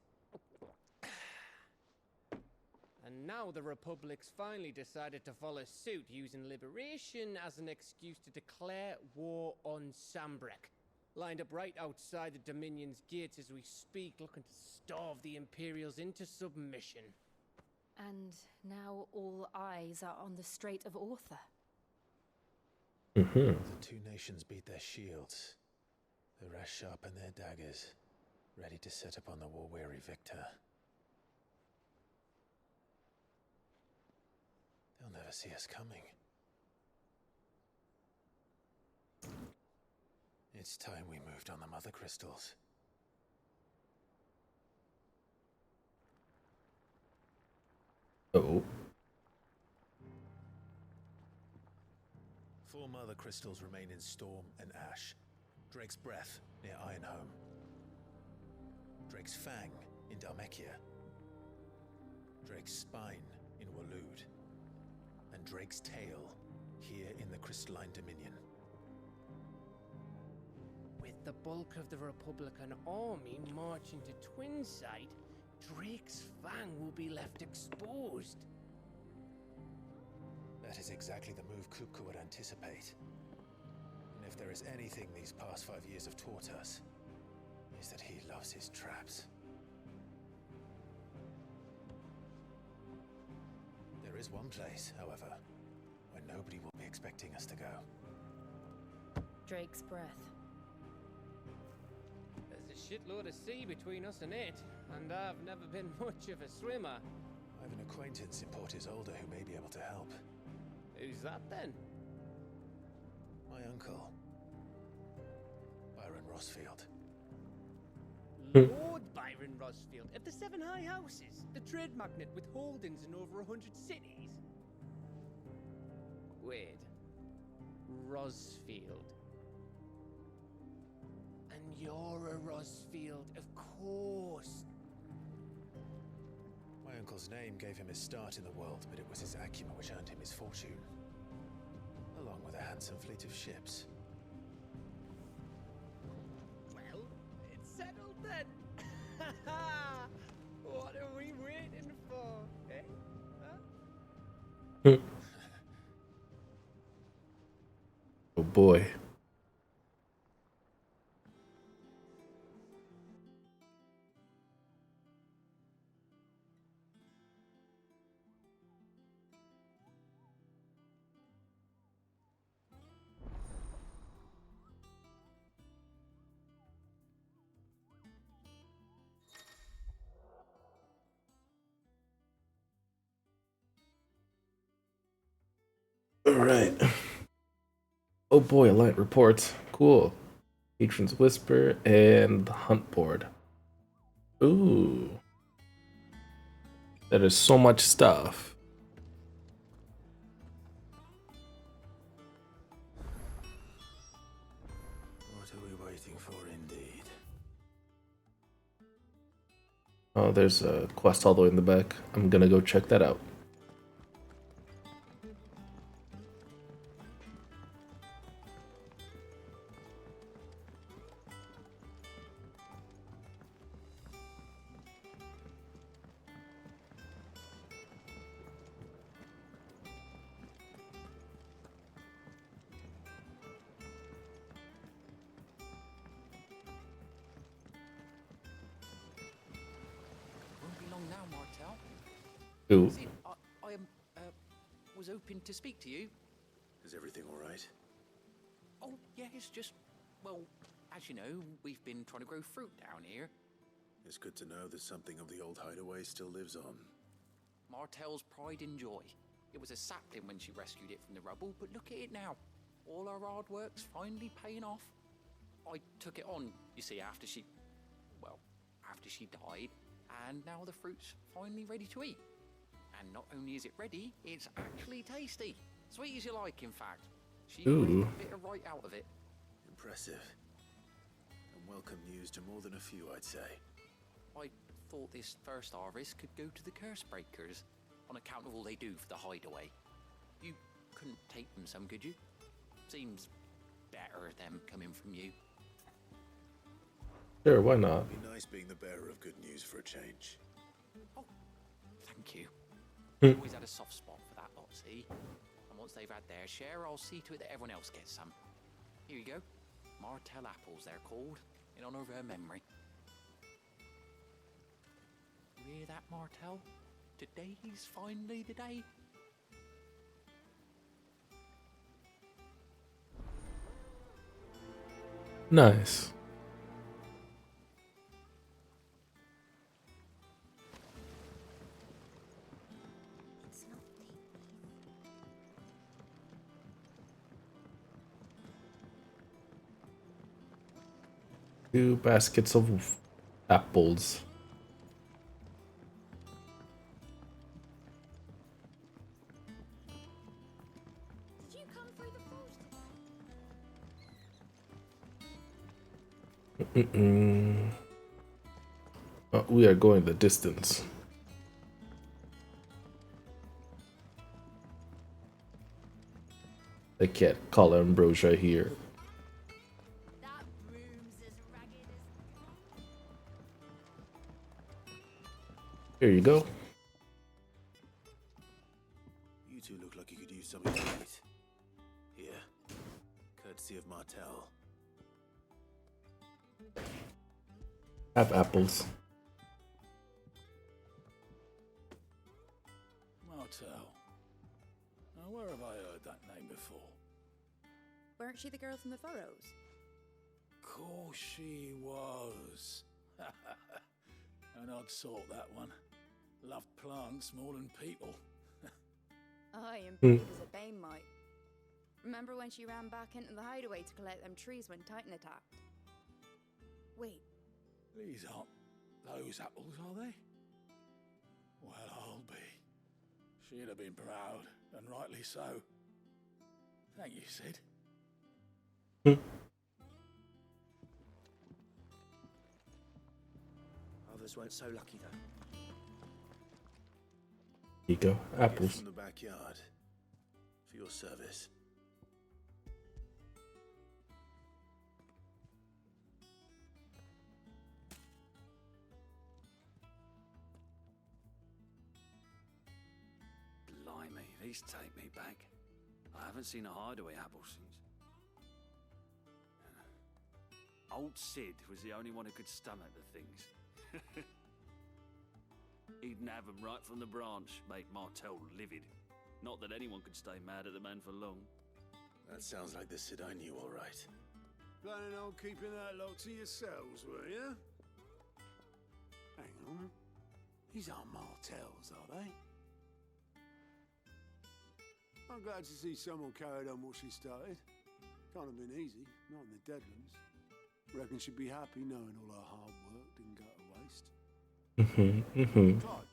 And now the Republic's finally decided to follow suit, using liberation as an excuse to declare war on Sambrek. Lined up right outside the Dominion's gates as we speak, looking to starve the Imperials into submission. And now all eyes are on the Strait of Author. The two nations beat their shields. The rest sharpen their daggers, ready to set upon the war-weary victor. They'll never see us coming. It's time we moved on the mother crystals. Oh. 4 mother crystals remain in Storm and Ash. Drake's Breath near Ironhome. Drake's Fang in Dhalmekia. Drake's Spine in Waloed. And Drake's Tail here in the Crystalline Dominion. With the bulk of the Republican army marching to Twinside, Drake's Fang will be left exposed. That is exactly the move Kupka would anticipate. And if there is anything these past 5 years have taught us, is that he loves his traps. There is one place, however, where nobody will be expecting us to go. Drake's Breath. There's a shitload of sea between us and it, and I've never been much of a swimmer. I have an acquaintance in Port Isolde who may be able to help. Who's that then? My uncle, Byron Rosfield. Lord Byron Rosfield of the Seven High Houses, the trade magnate with holdings in over 100 cities. Wait, Rosfield. And you're a Rosfield, of course. My uncle's name gave him his start in the world, but it was his acumen which earned him his fortune, along with a handsome fleet of ships. Well, it's settled then. What are we waiting for, eh? Huh? Oh boy. All right. Oh boy, Alliant reports. Cool. Patron's Whisper and the Hunt Board. Ooh. That is so much stuff. What are we waiting for, indeed? Oh, there's a quest all the way in the back. I'm gonna go check that out. Ooh. See, I was hoping to speak to you. Is everything all right? Oh, yeah, it's just, well, as you know, we've been trying to grow fruit down here. It's good to know that something of the old hideaway still lives on. Martel's pride and joy. It was a sapling when she rescued it from the rubble, but look at it now. All our hard work's finally paying off. I took it on, you see, after she died, and now the fruit's finally ready to eat. And not only is it ready, it's actually tasty. Sweet as you like, in fact. She made a bit of right out of it. Impressive. And welcome news to more than a few, I'd say. I thought this first harvest could go to the Curse Breakers, on account of all they do for the hideaway. You couldn't take them some, could you? Seems better them coming from you. Sure, why not? It'd be nice being the bearer of good news for a change. Oh, thank you. I always had a soft spot for that lot, see? And once they've had their share, I'll see to it that everyone else gets some. Here you go. Martel apples, they're called, in honor of her memory. You hear that, Martel? Today's finally the day. Nice. Two baskets of apples. Did you come through the forest We are going the distance. I can't call Ambrosia here. Here you go. You two look like you could use something to eat. Here, courtesy of Martel. Have apples. Martel. Now, where have I heard that name before? Weren't she the girl from the Furrows? Course she was. An odd sort, that one. Loved plants more than people. Aye, and brave as a bane might. Remember when she ran back into the hideaway to collect them trees when Titan attacked? Wait. These aren't those apples, are they? Well, I'll be. She'd have been proud, and rightly so. Thank you, Sid. Others weren't so lucky, though. Here you go. Apples. From the backyard. For your service. Blimey, these take me back. I haven't seen a hideaway apple since. Old Sid was the only one who could stomach the things. He'd nab them right from the branch, made Martel livid. Not that anyone could stay mad at the man for long. That sounds like the Sid I knew, all right. Planning on keeping that lot to yourselves, were you? Hang on. These aren't Martels, are they? I'm glad to see someone carried on what she started. Can't have been easy, not in the Deadlands. Reckon she'd be happy knowing all her hard work didn't go to waste. Clyde,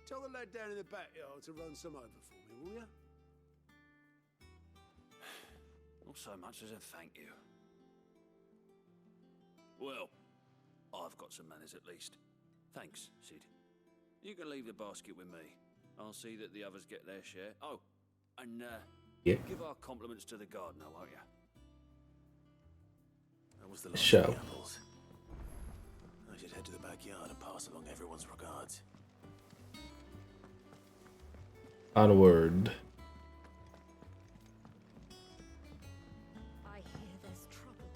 tell the lad down in the backyard to run some over for me, will ya? Not so much as a thank you. Well, I've got some manners at least. Thanks, Sid. You can leave the basket with me. I'll see that the others get their share. Oh, and give our compliments to the gardener, won't you? That was the last Show. of the apples. I should head to the backyard and pass along everyone's regards. Onward. I hear there's trouble.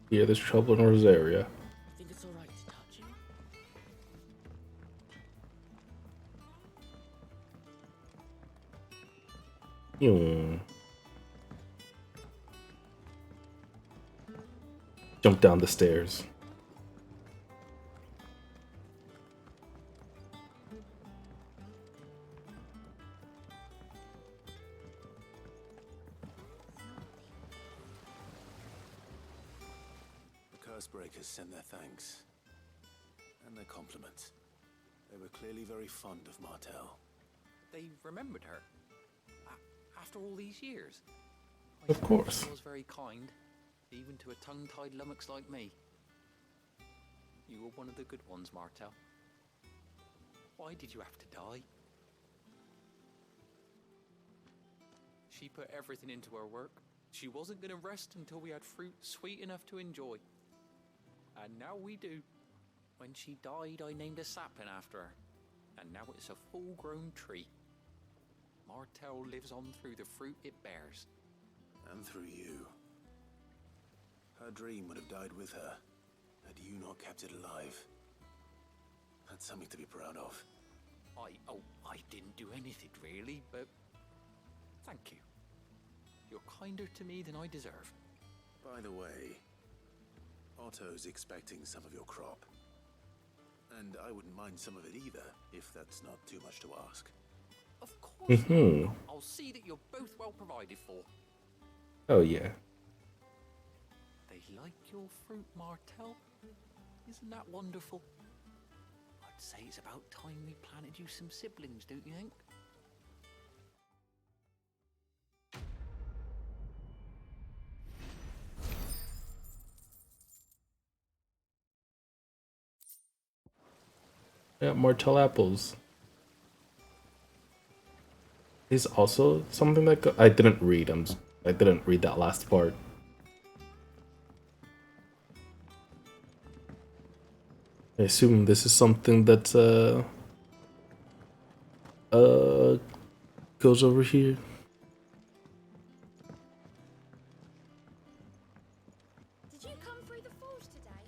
Yeah, there's trouble in Rosaria. I think it's alright to touch him. Jump down the stairs. The Cursebreakers sent their thanks. And their compliments. They were clearly very fond of Martel. They remembered her. After all these years. Of course. She was very kind, even to a tongue-tied lummox like me. You were one of the good ones, Martel. Why did you have to die? She put everything into her work. She wasn't going to rest until we had fruit sweet enough to enjoy. And now we do. When she died, I named a sapling after her. And now it's a full-grown tree. Martel lives on through the fruit it bears. And through you. Her dream would have died with her, had you not kept it alive. That's something to be proud of. I didn't do anything really, but thank you. You're kinder to me than I deserve. By the way, Otto's expecting some of your crop. And I wouldn't mind some of it either, if that's not too much to ask. Of course not. I'll see that you're both well provided for. Oh yeah. They like your fruit, Martel. Isn't that wonderful? I'd say it's about time we planted you some siblings, don't you think? Yeah, Martell apples. Is also something that I didn't read. I didn't read that last part. I assume this is something that goes over here. Did you come through the forge today?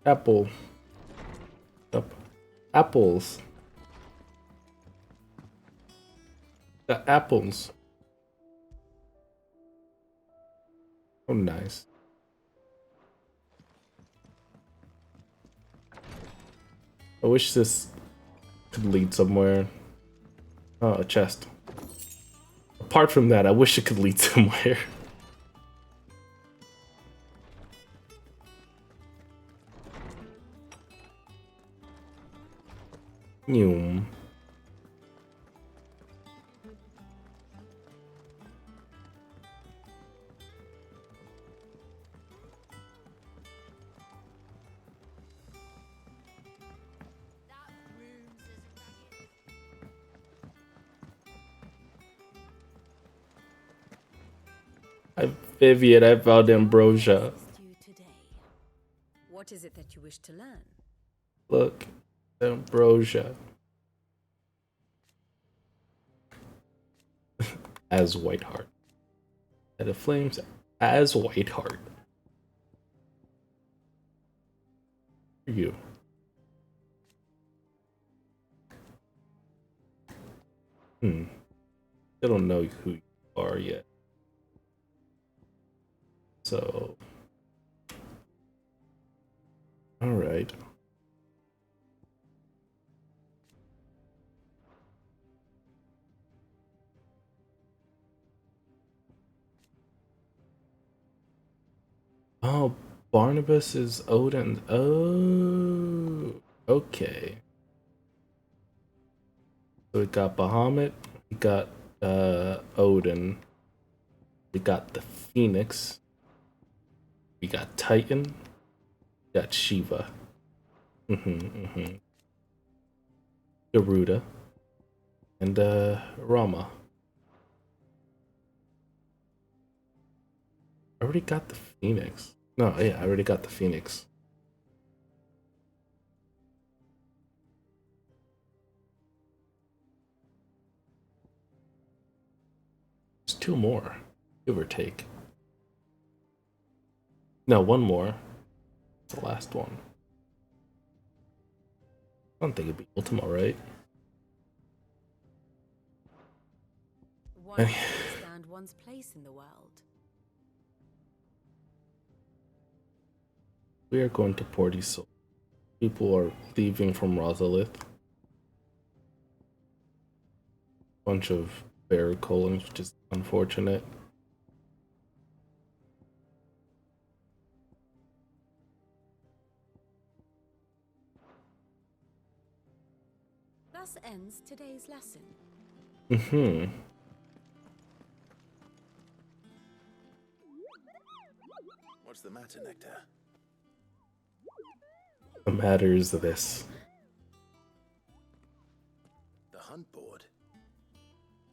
Apple. Apples. The apples. Oh, nice. I wish this could lead somewhere. Oh, a chest. Apart from that, I wish it could lead somewhere. Noom. Vivian, I found ambrosia. What is it that you wish to learn? Look, ambrosia. As Whiteheart. And the flames as Whiteheart. You. I don't know who you are yet. So, all right. Oh, Barnabas is Odin. Oh, okay. So we got Bahamut, we got Odin, we got the Phoenix. We got Titan, we got Shiva, Garuda, and Rama. I already got the Phoenix. No, yeah, I already got the Phoenix. There's 2 more, give or take. No, 1 more. It's the last one. I don't think it'd be Ultima, right? One understand one's place in the world. We are going to Portisol. People are leaving from Rosalith. Bunch of bear colons, which is unfortunate. Thus ends today's lesson. What's the matter, Nectar? The matter is this. The hunt board?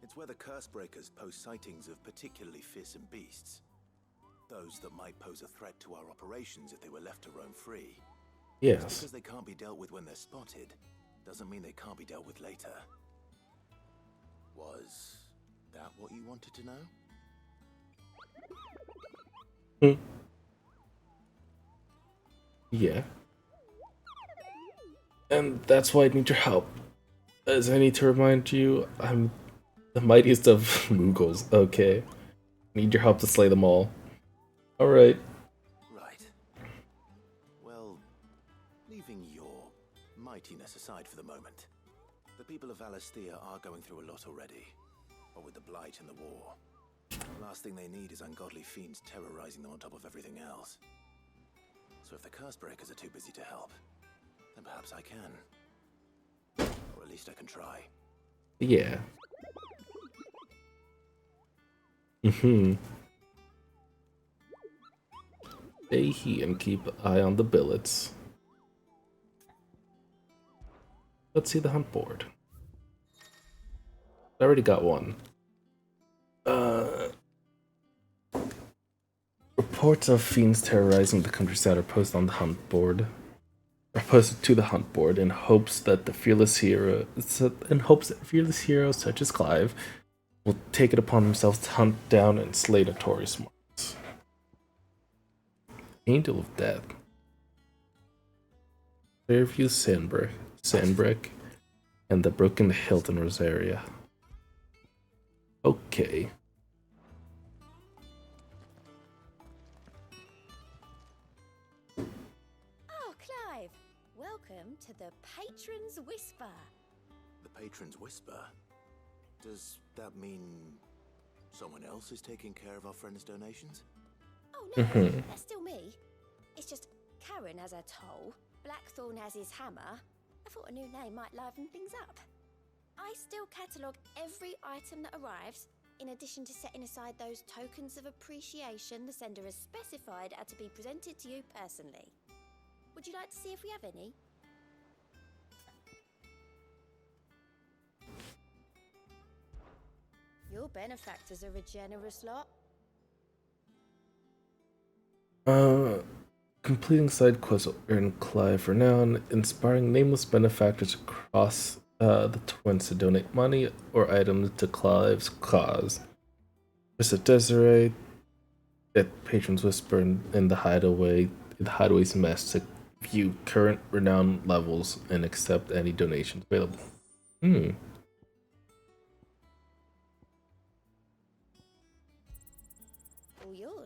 It's where the Cursebreakers post sightings of particularly fearsome beasts. Those that might pose a threat to our operations if they were left to roam free. Yes. Just because they can't be dealt with when they're spotted, doesn't mean they can't be dealt with later. Was that what you wanted to know? Yeah. And that's why I need your help. As I need to remind you, I'm the mightiest of Mughals. Okay. Need your help to slay them all. Alright. Right. Well, leaving your mightiness aside for the moment, the people of Valisthea are going through a lot already. What with the Blight and the war. The last thing they need is ungodly fiends terrorizing them on top of everything else. So if the Cursebreakers are too busy to help, then perhaps I can. Or at least I can try. Yeah. Stay here and keep an eye on the billets. Let's see the hunt board. I already got one. Reports of fiends terrorizing the countryside are posted on the hunt board. Are posted to the hunt board in hopes that fearless heroes such as Clive will take it upon themselves to hunt down and slay notorious marks. Angel of Death. Fairview Sandbreak, and the Broken Hilt in Rosaria. Okay. Oh, Clive! Welcome to the Patron's Whisper. The Patron's Whisper? Does that mean someone else is taking care of our friend's donations? Oh no, that's still me. It's just Karen has her toll, Blackthorn has his hammer. I thought a new name might liven things up. I still catalogue every item that arrives, in addition to setting aside those tokens of appreciation the sender has specified are to be presented to you personally. Would you like to see if we have any? Your benefactors are a generous lot. Completing side quests will earn Clive renown, inspiring nameless benefactors across the Twins to donate money or items to Clive's cause. Visit Desiree at Patron's Whisper in the Hideaway's mess to view current renown levels and accept any donations available.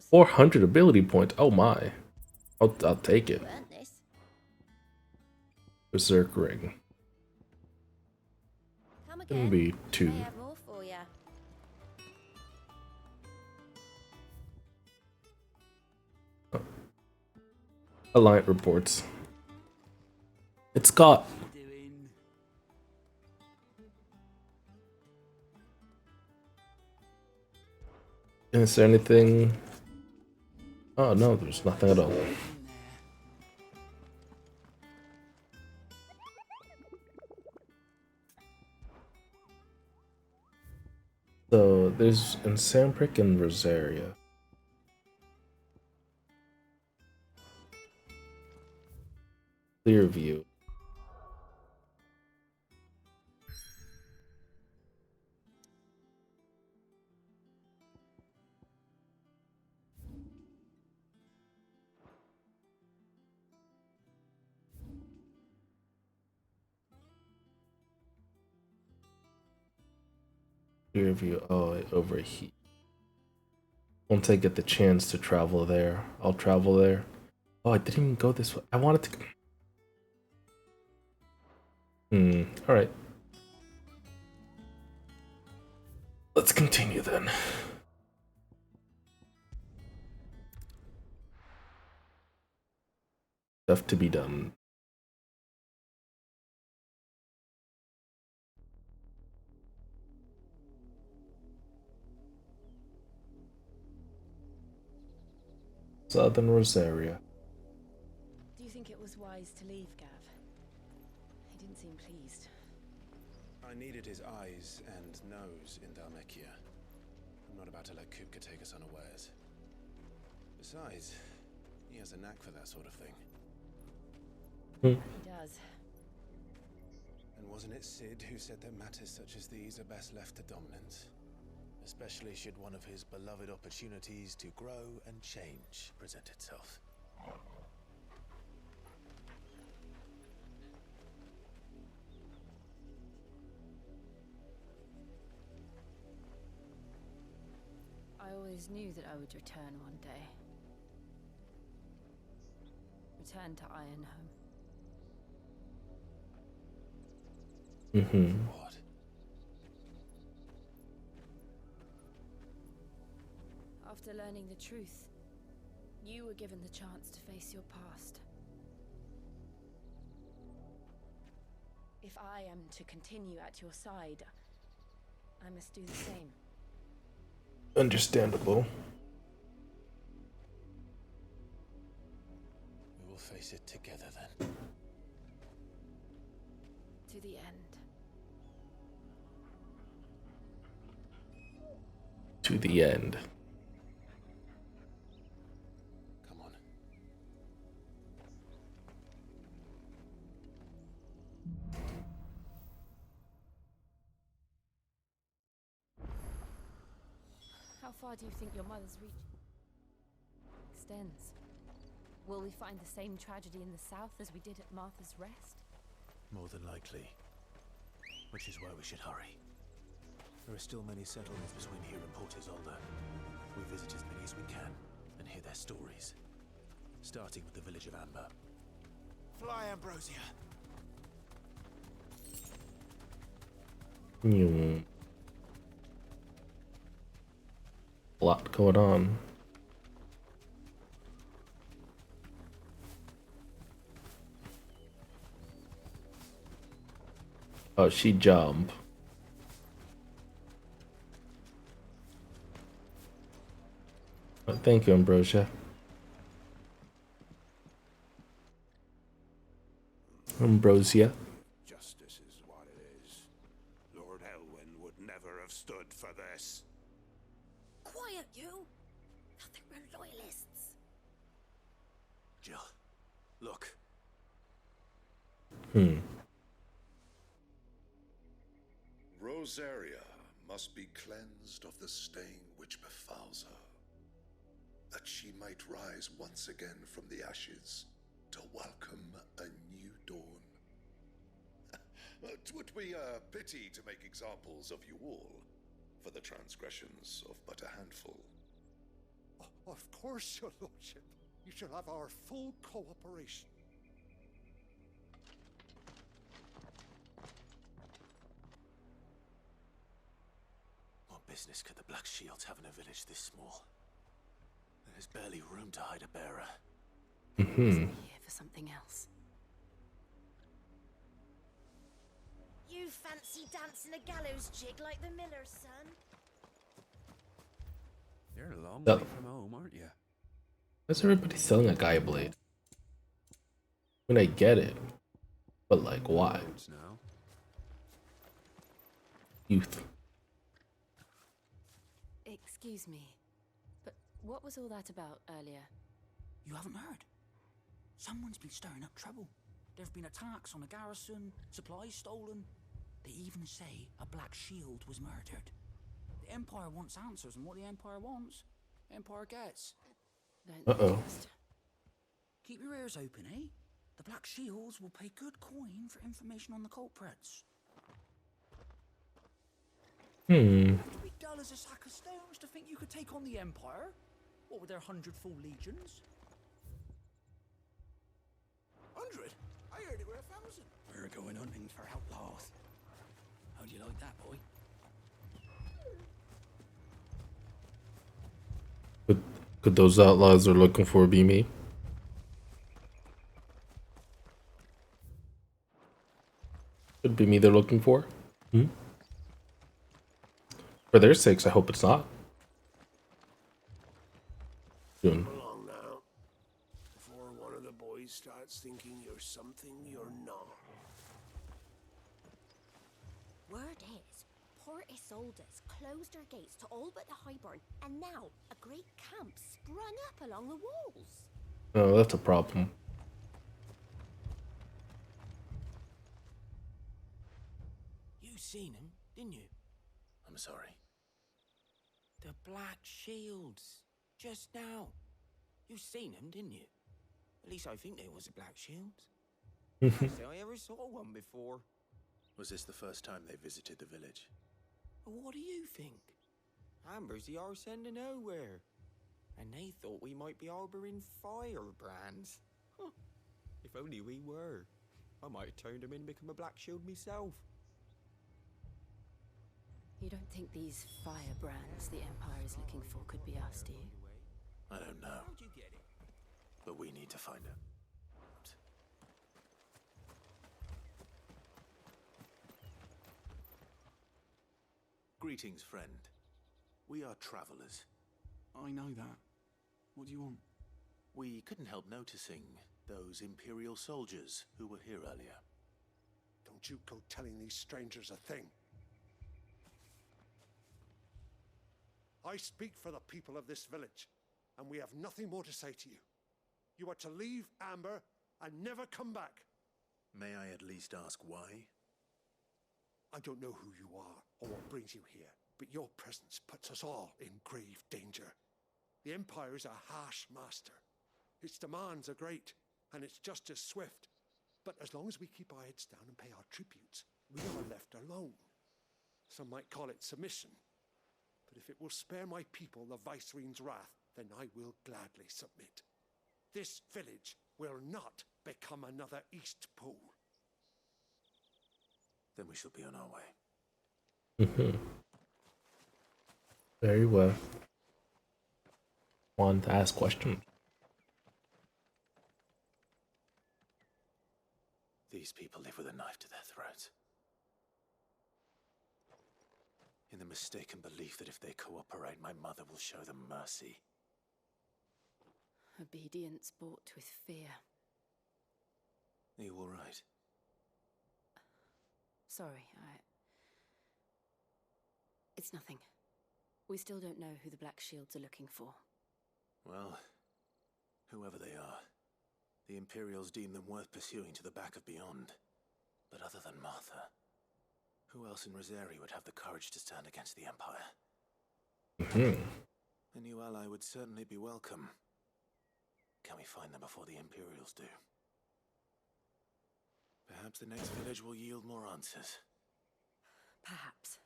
400 ability points. Oh my. I'll take it. Berserk Ring. Can be 2. Alliant reports. It's Scott. Is there anything? Oh no, there's nothing at all. So there's in Sandbreak and Rosaria. Clearview. Clearview. Oh, I overheat. Once I get the chance to travel there, I'll travel there. Oh, I didn't even go this way. I wanted to. Alright. Let's continue then. Stuff to be done. Southern Rosaria. Do you think it was wise to leave, Gav? He didn't seem pleased. I needed his eyes and nose in Dhalmekia. I'm not about to let Kupka take us unawares. Besides, he has a knack for that sort of thing. He does. And wasn't it Sid who said that matters such as these are best left to dominance? Especially should one of his beloved opportunities to grow and change present itself. I always knew that I would return one day. Return to Ironhome. What? After learning the truth, you were given the chance to face your past. If I am to continue at your side, I must do the same. Understandable. We will face it together then. To the end. To the end. Come on. How far do you think your mother's reach extends? Will we find the same tragedy in the south as we did at Martha's Rest? More than likely. Which is why we should hurry. There are still many settlements between here and Port Isolde. We visit as many as we can and hear their stories. Starting with the village of Amber. Fly, Ambrosia! A lot going on. Oh, she jump. Oh, thank you, Ambrosia. Ambrosia. Justice is what it is. Lord Elwyn would never have stood for this. Quiet, you! Nothing we're loyalists. Jill, look. Rosaria must be cleansed of the stain which befouls her, that she might rise once again from the ashes to welcome a new dawn. 'Twould be a pity to make examples of you all for the transgressions of but a handful. Of course, your lordship. You shall have our full cooperation. What business could the Black Shields have in a village this small? There's barely room to hide a bearer. Here for something else. You fancy dancing a gallows jig like the miller's son? You're a long So- way from home, aren't you? Why's everybody selling a Gaia Blade? I mean, I get it. But, like, why? Now. Youth. Excuse me, but what was all that about earlier? You haven't heard? Someone's been stirring up trouble. There've been attacks on the garrison, supplies stolen. They even say a Black Shield was murdered. The Empire wants answers, and what the Empire wants, the Empire gets. Uh-oh. Keep your ears open, eh? The Black Shields will pay good coin for information on the culprits. To be dull as a sack of stones to think you could take on the Empire? What with their 100 full legions? 100? I heard it were 1,000. We're going hunting for outlaws. How'd you like that, boy? Could those outlaws they're looking for be me? Could be me they're looking for. For their sakes, I hope it's not. Soon. Come along now. Before one of the boys starts thinking you're something you're not. Word is, Port Isolde's closed her gates to all but the Highborn, and now a great camp sprung up along the walls. Oh, that's a problem. You seen him, didn't you? I'm sorry. The Black Shields. Just now. You seen him, didn't you? At least I think there was a Black Shields. Can't say I ever saw one before. Was this the first time they visited the village? What do you think? Amber's the arse end of nowhere. And they thought we might be harboring firebrands. Huh. If only we were. I might have turned him in and become a Black Shield myself. You don't think these firebrands the Empire is looking for could be us, do you? I don't know. How'd you get it? But we need to find it. Greetings, friend. We are travelers. I know that. What do you want? We couldn't help noticing those Imperial soldiers who were here earlier. Don't you go telling these strangers a thing. I speak for the people of this village, and we have nothing more to say to you. You are to leave Amber and never come back. May I at least ask why? I don't know who you are or what brings you here, but your presence puts us all in grave danger. The Empire is a harsh master. Its demands are great, and its justice swift. But as long as we keep our heads down and pay our tributes, we are left alone. Some might call it submission. But if it will spare my people the Viceroy's wrath, then I will gladly submit. This village will not become another Eastpool. Then we shall be on our way. Very well. Want to ask questions? These people live with a knife to their throats. In the mistaken belief that if they cooperate, my mother will show them mercy. Obedience bought with fear. Are you all right? Sorry, It's nothing. We still don't know who the Black Shields are looking for. Well, whoever they are, the Imperials deem them worth pursuing to the back of beyond. But other than Martha, who else in Rosari would have the courage to stand against the Empire? A new ally would certainly be welcome. Can we find them before the Imperials do? Perhaps the next village will yield more answers. Perhaps.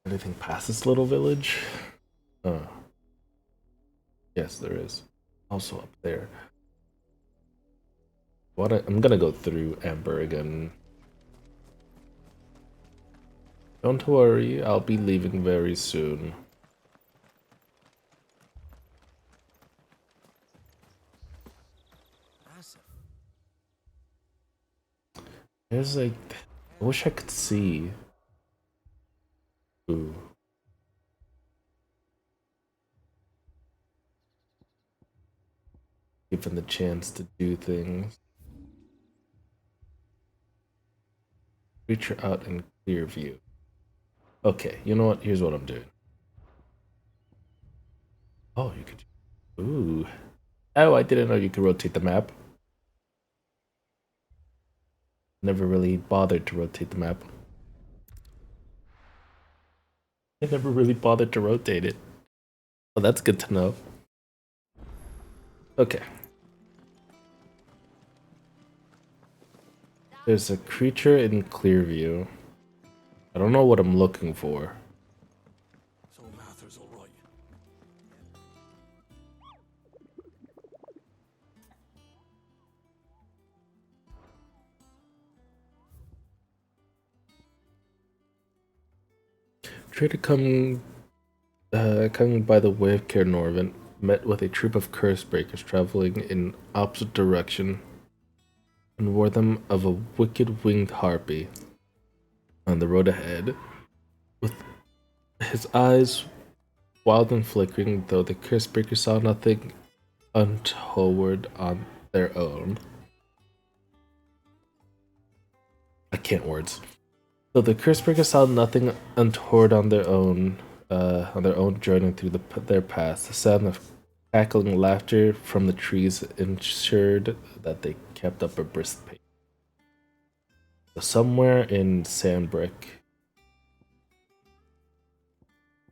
Anything past this little village? Yes, there is. Also up there. I'm gonna go through Amber again. Don't worry, I'll be leaving very soon. There's like, I wish I could see. Ooh. Given the chance to do things. Creature out in clear view. Okay, you know what? Here's what I'm doing. Oh, you could. Ooh. Oh, I didn't know you could rotate the map. Never really bothered to rotate the map. I never really bothered to rotate it. Oh, that's good to know. Okay. There's a creature in clear view. I don't know what I'm looking for. So Martha's all right. Trader coming by the way of Caer Norvent, met with a troop of curse breakers traveling in opposite direction, and warned them of a wicked winged harpy on the road ahead. With his eyes wild and flickering, though the curse breakers saw nothing untoward on their own. I can't words. Though the curse breakers saw nothing untoward on their own journey through their paths, the sound of cackling laughter from the trees ensured that they kept up a brisk pace. So somewhere in Sandbrick,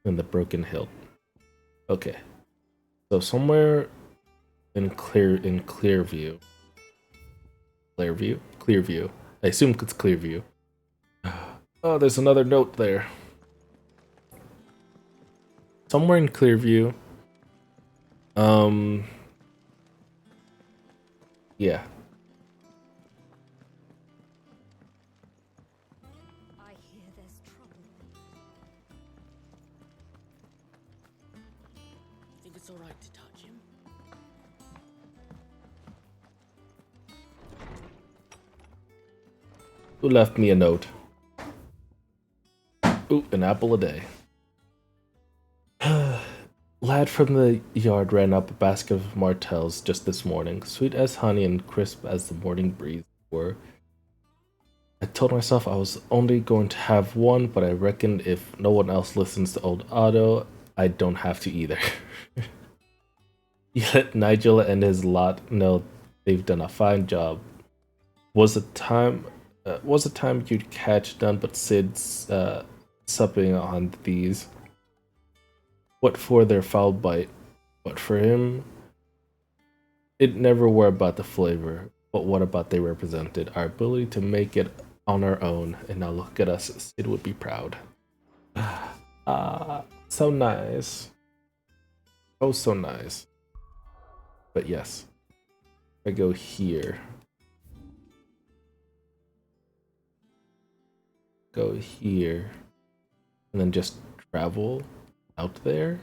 in the Broken Hill. Okay, so somewhere in Clearview. Clearview. I assume it's Clearview. Oh, there's another note there. Somewhere in Clearview. Yeah. I hear there's trouble. You think it's all right to touch him? Who left me a note? Ooh, an apple a day. Lad from the yard ran up a basket of martels just this morning, sweet as honey and crisp as the morning breeze were. I told myself I was only going to have one, but I reckoned if no one else listens to old Otto, I don't have to either. You let Nigel and his lot know they've done a fine job. Was a time you'd catch none but Sid's supping on these. What for their foul bite, but for him, it never were about the flavor, but what about they represented, our ability to make it on our own, and now look at us, Sid would be proud. So nice. Oh, so nice. But yes, I go here. Go here, and then just travel out there.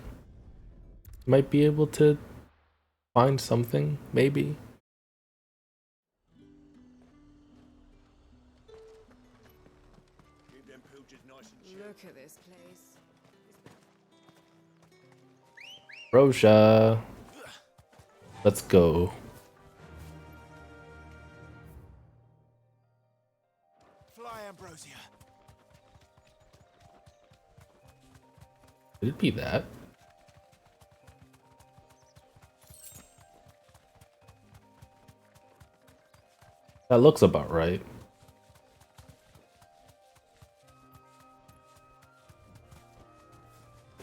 Might be able to find something, maybe. Look at this place. Rosha, let's go. Fly, Ambrosia. Could it be that? That looks about right.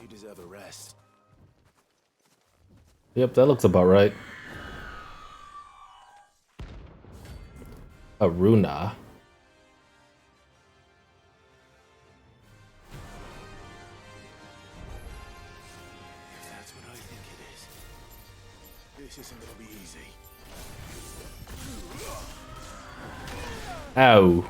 You deserve a rest. Yep, that looks about right. Aruna. If that's what I think it is, this isn't gonna be easy. Ow.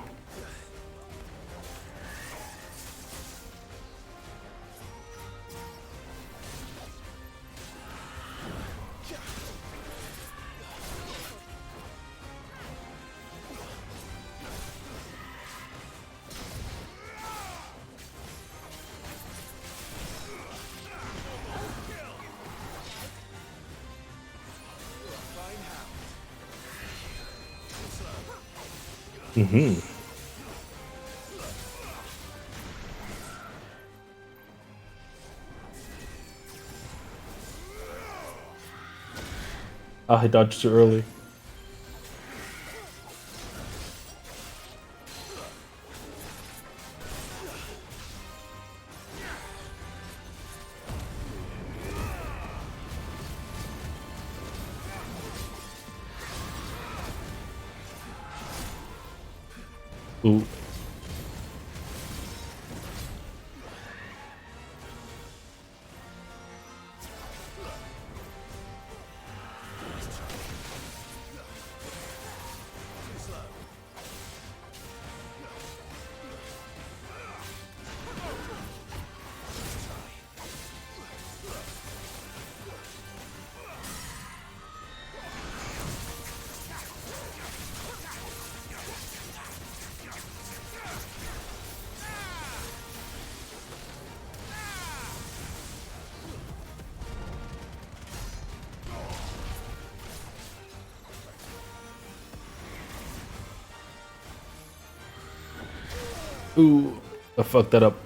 Mm-hmm. Ah, I dodged too early. Ooh. Ooh, I fucked that up.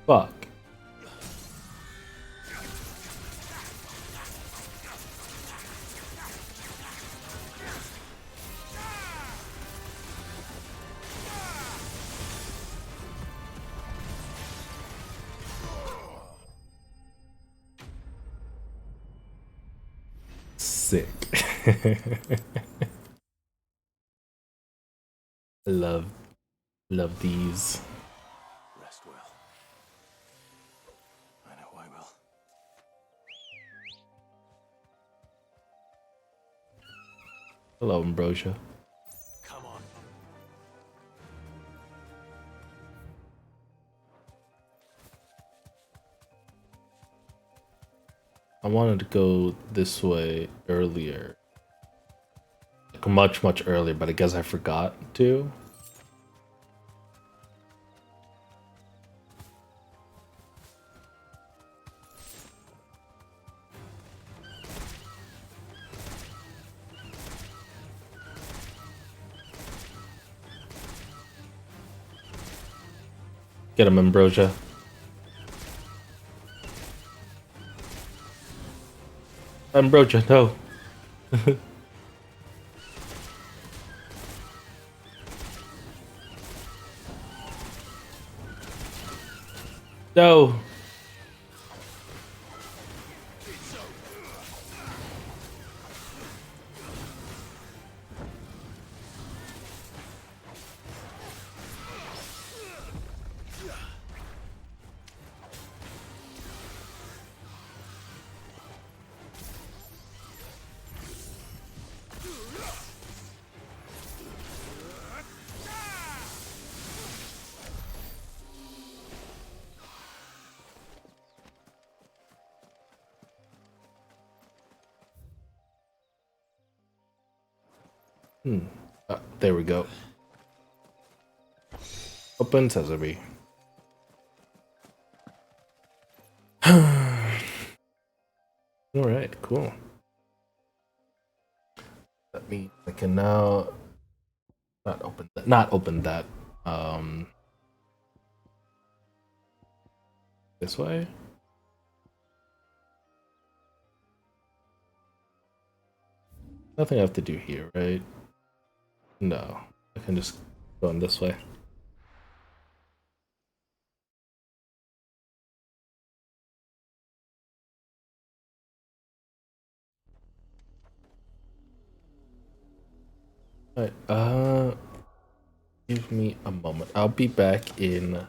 Fuck. Sick. love these. Rest well. I know I will. Hello, Ambrosia. Come on. I wanted to go this way earlier. Like much earlier, but I guess I forgot to. Get him, Ambrosia. Ambrosia, no. No. There we go. Open sesame. Alright, cool. That means I can now not open that. This way? Nothing I have to do here, right? No, I can just go on this way. Alright, give me a moment. I'll be back in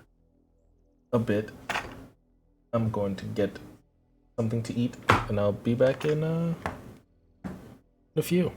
a bit. I'm going to get something to eat, and I'll be back in a few.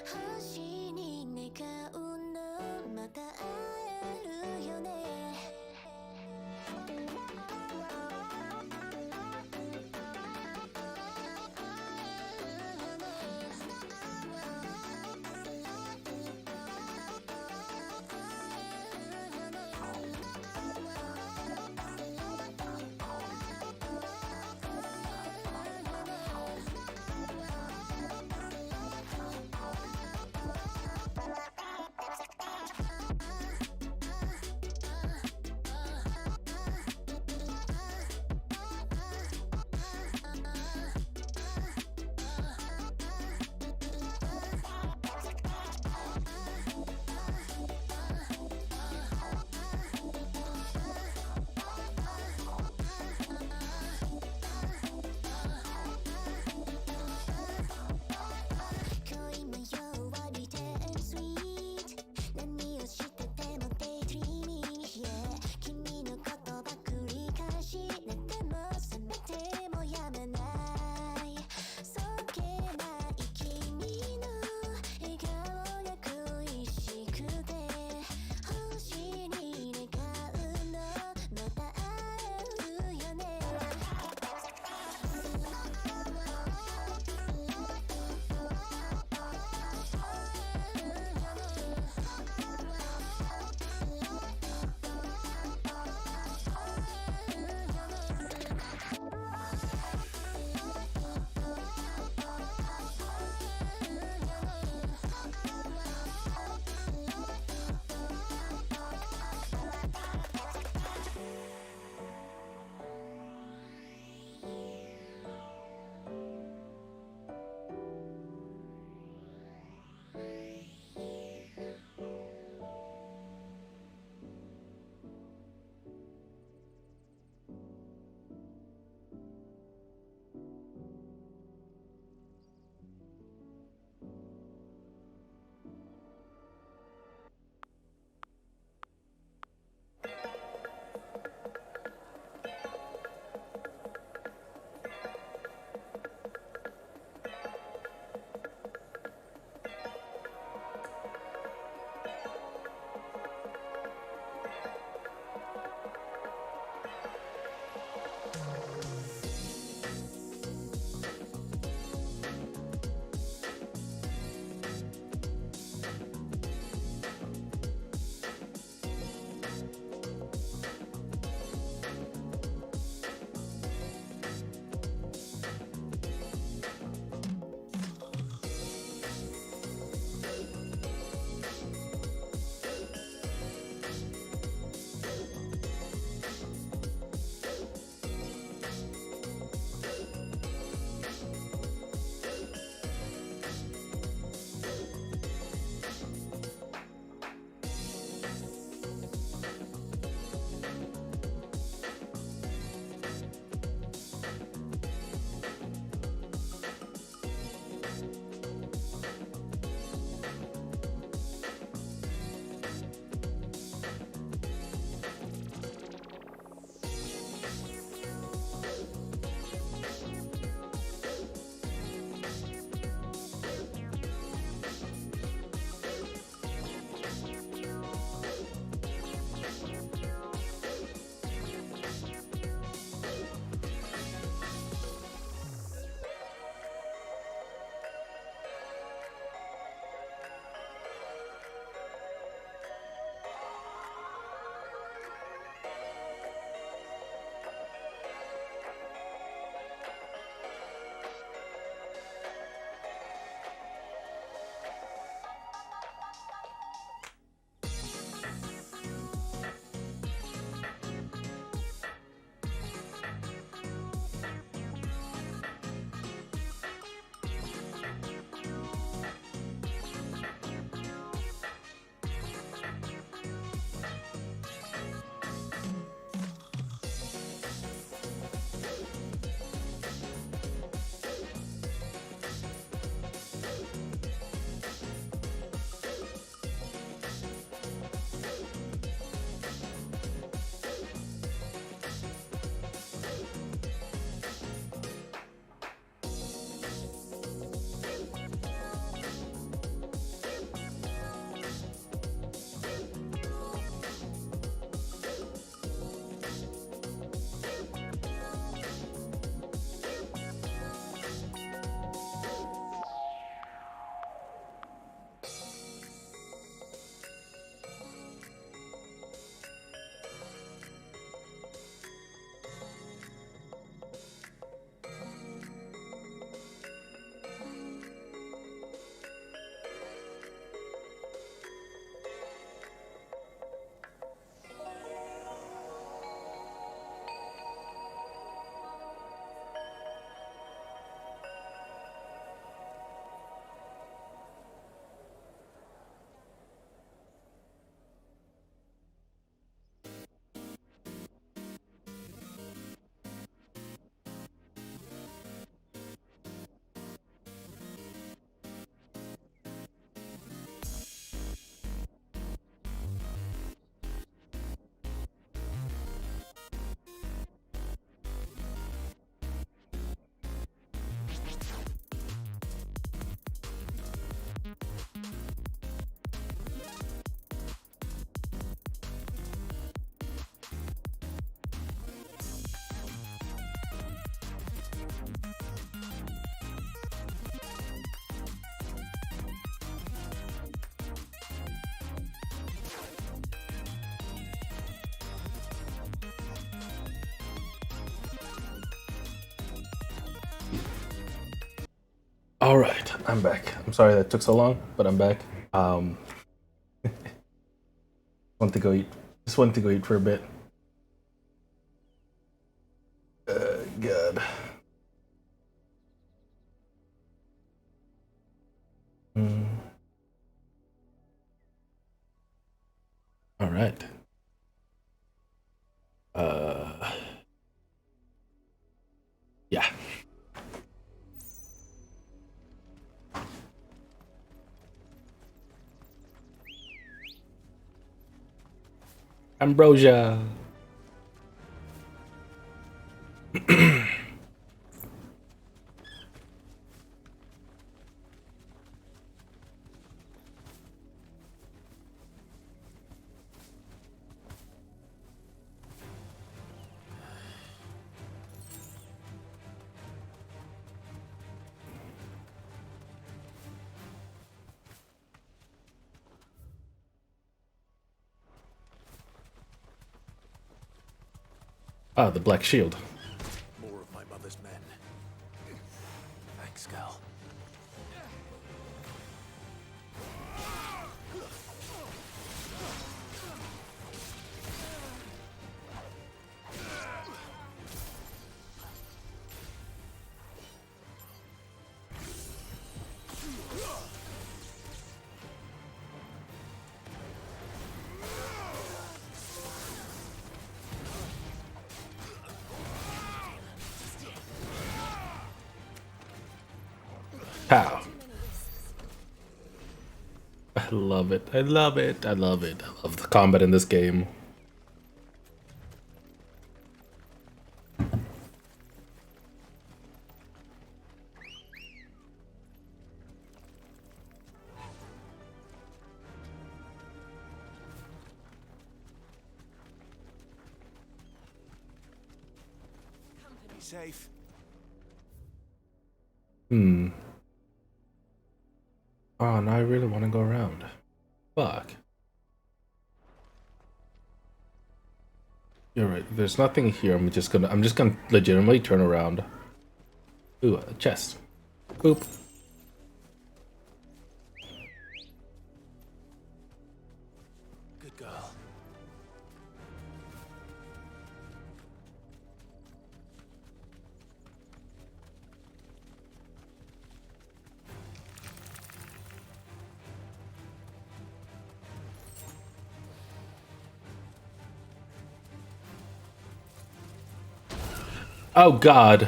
星に願うのまた会える All right, I'm back. I'm sorry that took so long, but I'm back. Want to go eat. Just wanted to go eat for a bit. God. All right. Yeah. Ambrosia. Ah, the Black Shield. More of my mother's men. Thanks, Gal. Pow. I love it. I love it. I love it. I love the combat in this game. Company safe. Oh, now I really want to go around. Fuck. You're right. There's nothing here. I'm just gonna legitimately turn around. Ooh, a chest. Boop. Good girl. Oh God.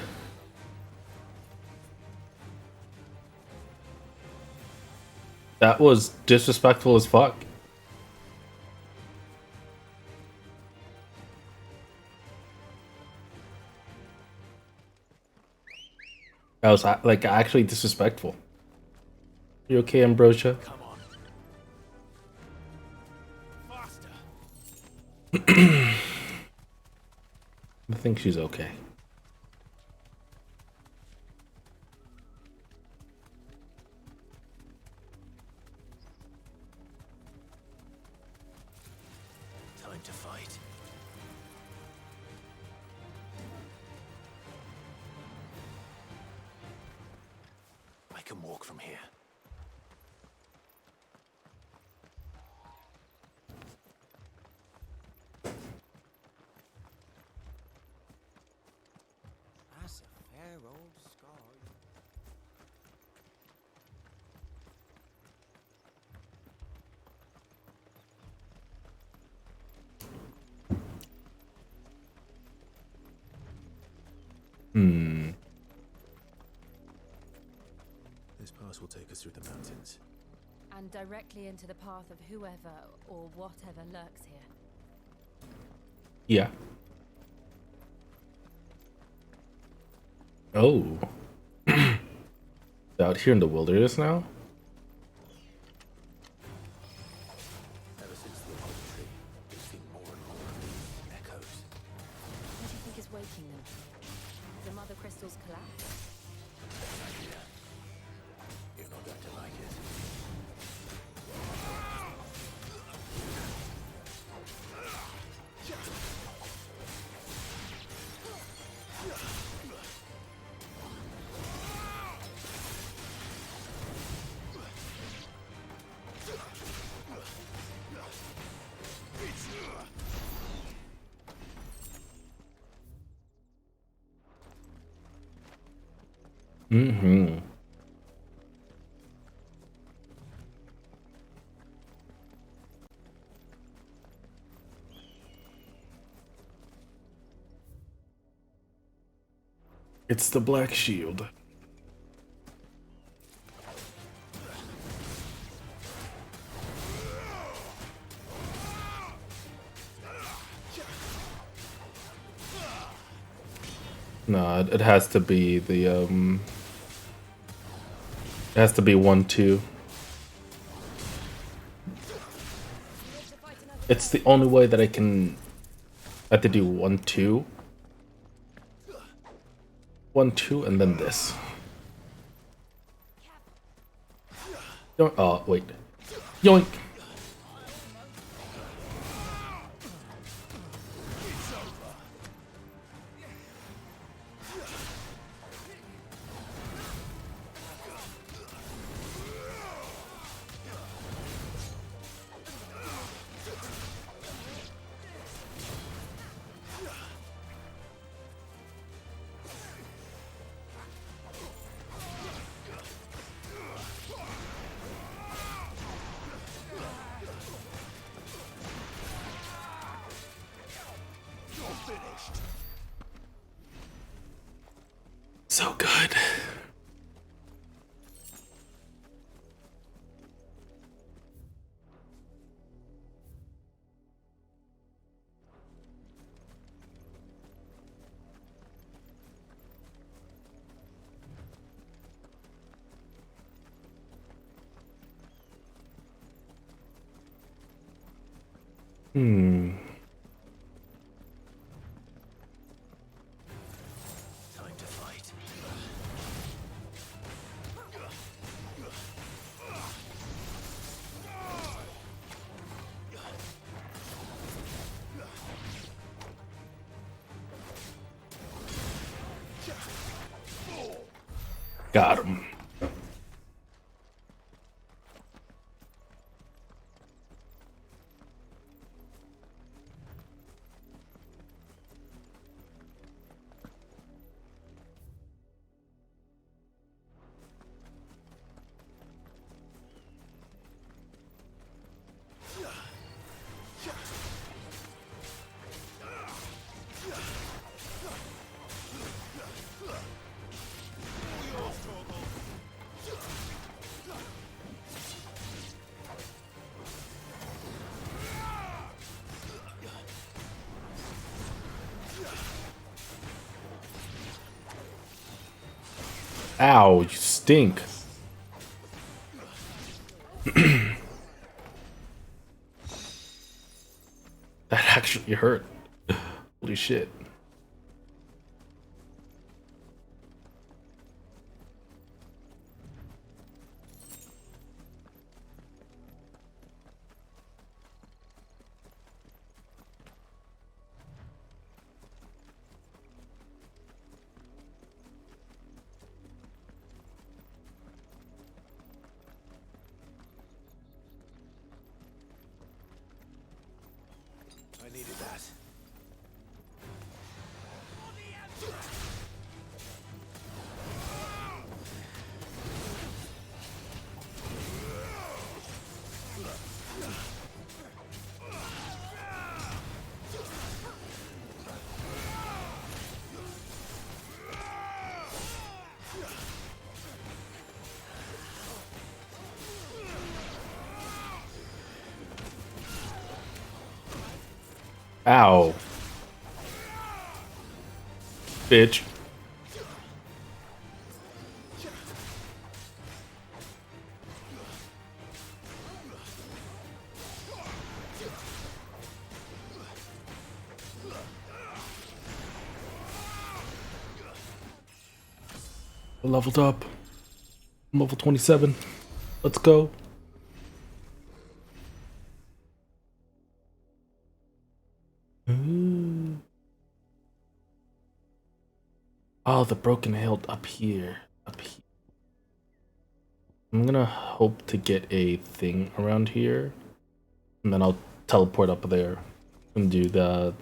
That was disrespectful as fuck. That was like actually disrespectful. You okay, Ambrosia? Come on. Faster. I think she's okay. Time to fight. I can walk from here. That's a fair old scar. This pass will take us through the mountains. And directly into the path of whoever or whatever lurks here. Yeah. Oh. Out here in the wilderness now? Ever since the apple tree, we've seen more and more of these echoes. What do you think is waking them? The mother crystals collapse? Bad idea. You're not going to like it. Mm-hmm. It's the Black Shield. No, it has to be the it has to be 1-2. It's the only way that I have to do 1-2. 1-2 and then this. Oh wait. Yoink. So good. Hmm. Time to fight. Got him. Ow, you stink. That actually hurt. Holy shit. I needed that. Ow. Bitch. I leveled up. I'm level 27. Let's go. Oh, the broken hilt up here. Up here. I'm gonna hope to get a thing around here. And then I'll teleport up there and do the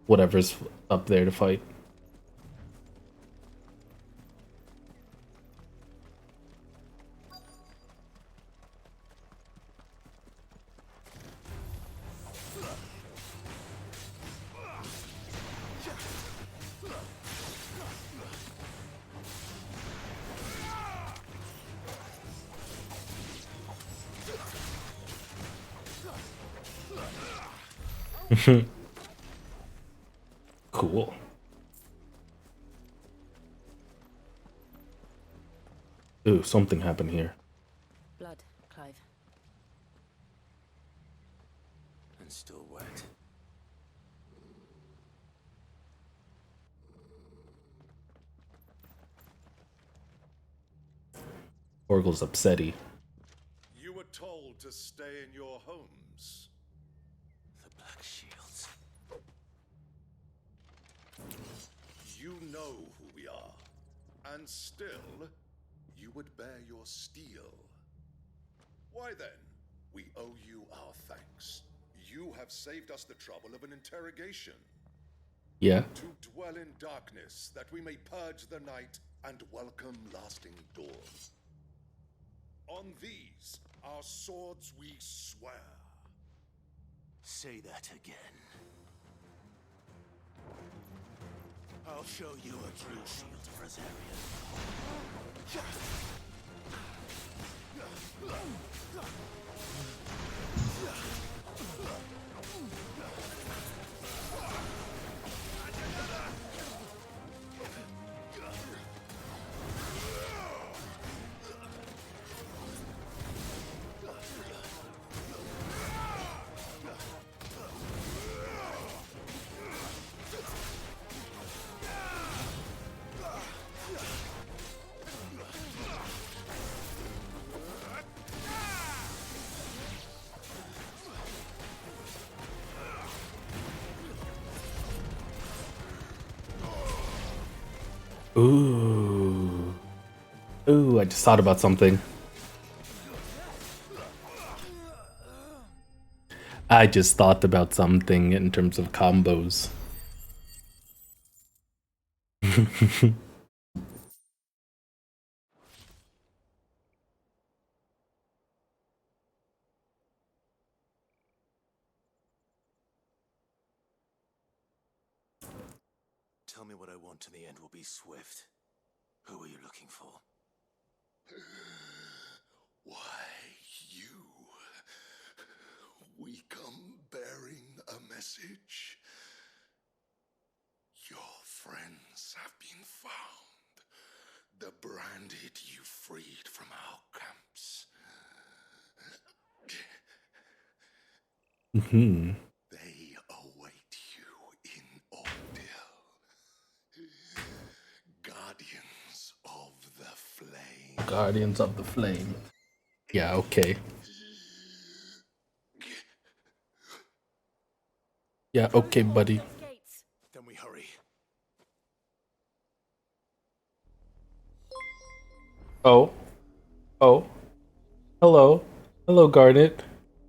whatever's up there to fight. Cool. Ooh, something happened here. Blood, Clive. And still wet. Orgle's upsetty. You were told to stay in your homes. The Black Shields. You know who we are. And still, you would bear your steel. Why then, we owe you our thanks. You have saved us the trouble of an interrogation. Yeah. To dwell in darkness, that we may purge the night and welcome lasting dawn. On these, our swords we swear. Say that again. I'll show you a true shield of Rosarian. Ooh. Ooh, I just thought about something. I just thought about something in terms of combos. Tell me what I want and the end will be swift. Who are you looking for? Why, you. We come bearing a message. Your friends have been found. The branded you freed from our camps. Mm-hmm. They await you in Ordeal. Guardians of the Flame. Guardians of the Flame. Yeah, okay. Yeah, okay, buddy. Then we hurry. Oh. Oh. Hello. Hello, Garnet.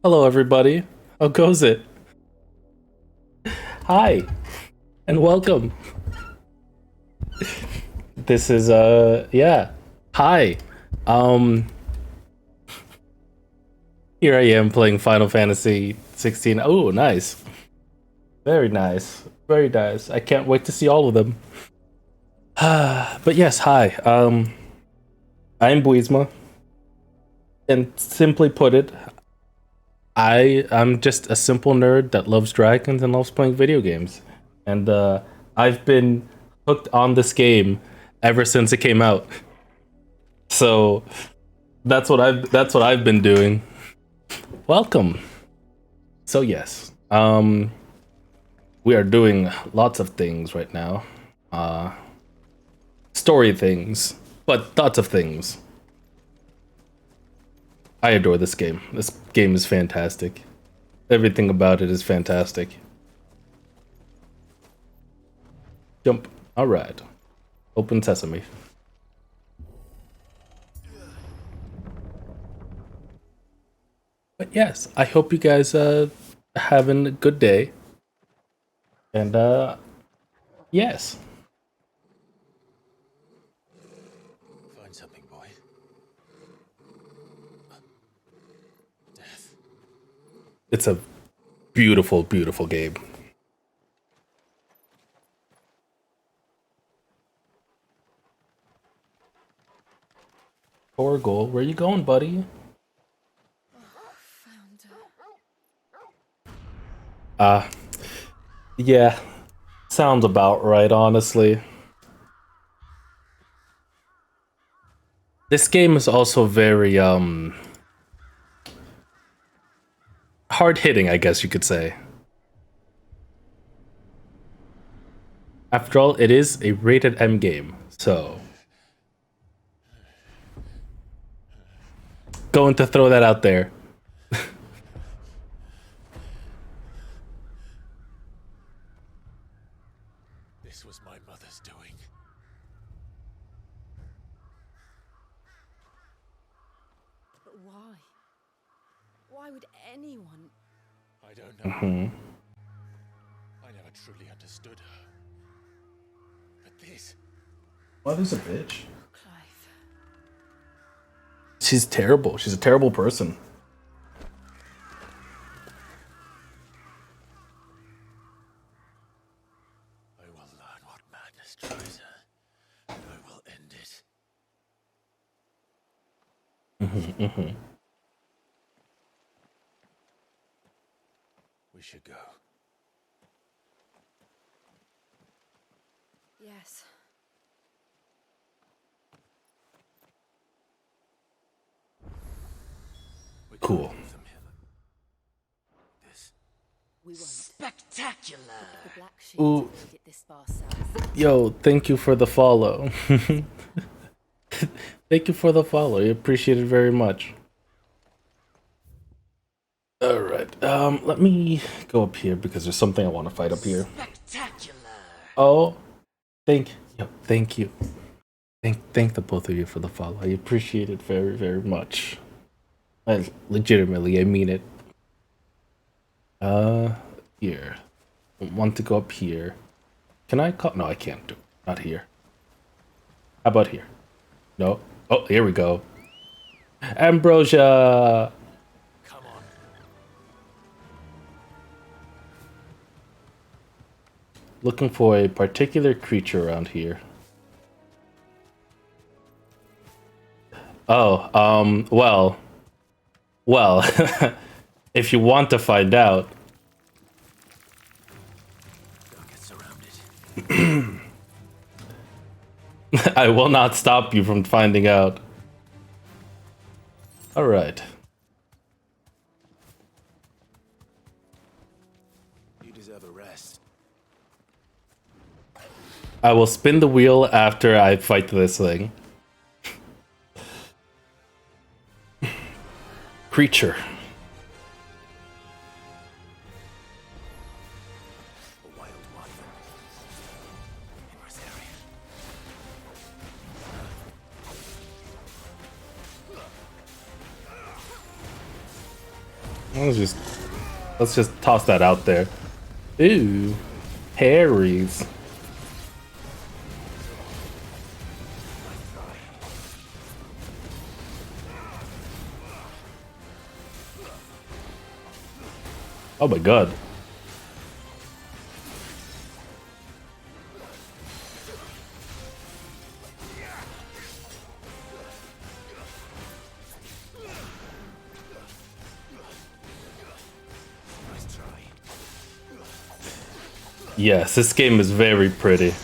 Hello, everybody. How goes it? Hi. And welcome. This is, yeah. Hi. Here I am playing Final Fantasy 16. Oh, nice. Very nice. Very nice. I can't wait to see all of them. But yes, hi. I'm Buizma. And simply put it, I'm just a simple nerd that loves dragons and loves playing video games. And I've been hooked on this game ever since it came out. So that's what I've been doing. Welcome. So yes, we are doing lots of things right now. Story things, but lots of things. I adore this game. This game is fantastic. Everything about it is fantastic. Jump. Alright. Open sesame. But yes, I hope you guys having a good day. And yes. Find something, boy. Death. It's a beautiful, beautiful game. Orgle, where you going, buddy? Yeah, sounds about right, honestly. This game is also very hard hitting, I guess you could say. After all, it is a rated M game, so going to throw that out there. This was my mother's doing. But why? Why would anyone? I don't know. Mhm. I never truly understood her. But this. Mother's a bitch. She's terrible. She's a terrible person. I will learn what madness tries her. I will end it. We should go. Yes. Cool. We won't. Spectacular. The Black Ooh. Shield made it this far south. Yo, thank you for the follow. Thank you for the follow. I appreciate it very much. Alright, let me go up here because there's something I want to fight up here. Spectacular. Oh, thank you. Thank the both of you for the follow. I appreciate it very, very much. I legitimately, I mean it. Here. I want to go up here. Can I call? No, I can't do it. Not here. How about here? No. Oh, here we go. Ambrosia! Come on. Looking for a particular creature around here. Oh, well, if you want to find out. I will not stop you from finding out. Alright. You deserve a rest. I will spin the wheel after I fight this thing. Creature. Let's just toss that out there. Ooh, Harry's. Oh my god. Yes, this game is very pretty.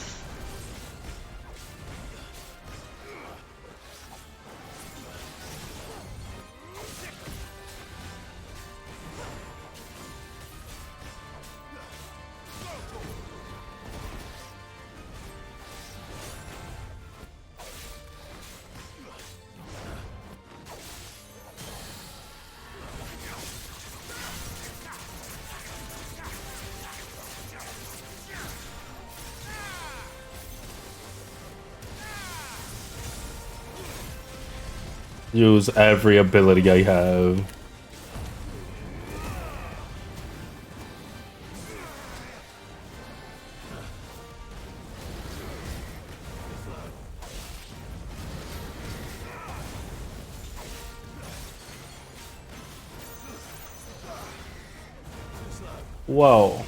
Use every ability I have. Whoa.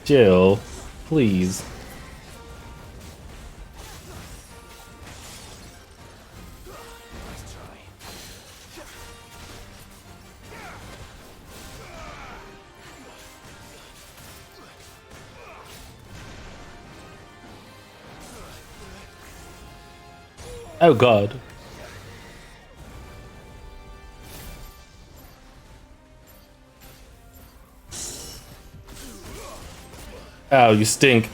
Jill, please. Oh god. Ow, you stink.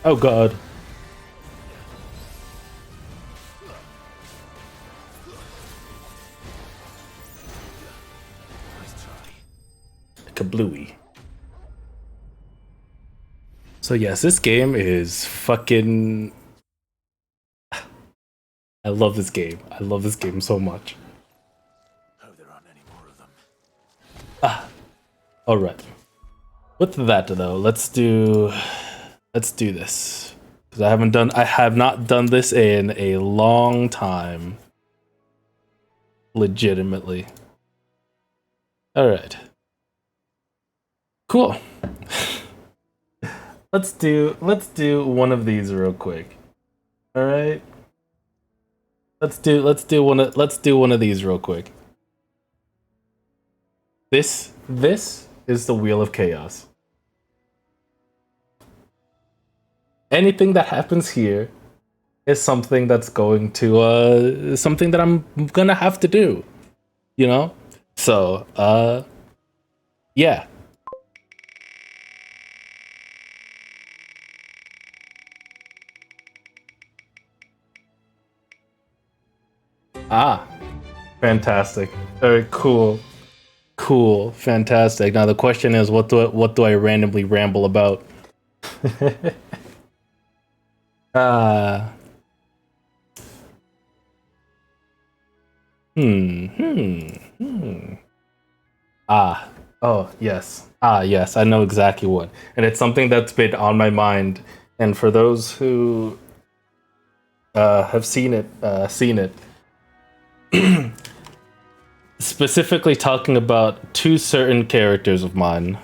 Oh god. Kablooey. So yes, this game is fucking... I love this game. I love this game so much. Ah. Alright. With that though, let's do this. Because I have not done this in a long time. Legitimately. Alright. Cool. Let's do one of these real quick. Alright. Let's do one of these real quick. This is the Wheel of Chaos. Anything that happens here is something that's going to something that I'm gonna have to do. You know? So yeah. Ah, fantastic. Very cool. Cool, fantastic. Now the question is, what do I randomly ramble about? Ah. Ah. Oh, yes. Ah, yes. I know exactly what. And it's something that's been on my mind. And for those who have seen it, specifically talking about two certain characters of mine.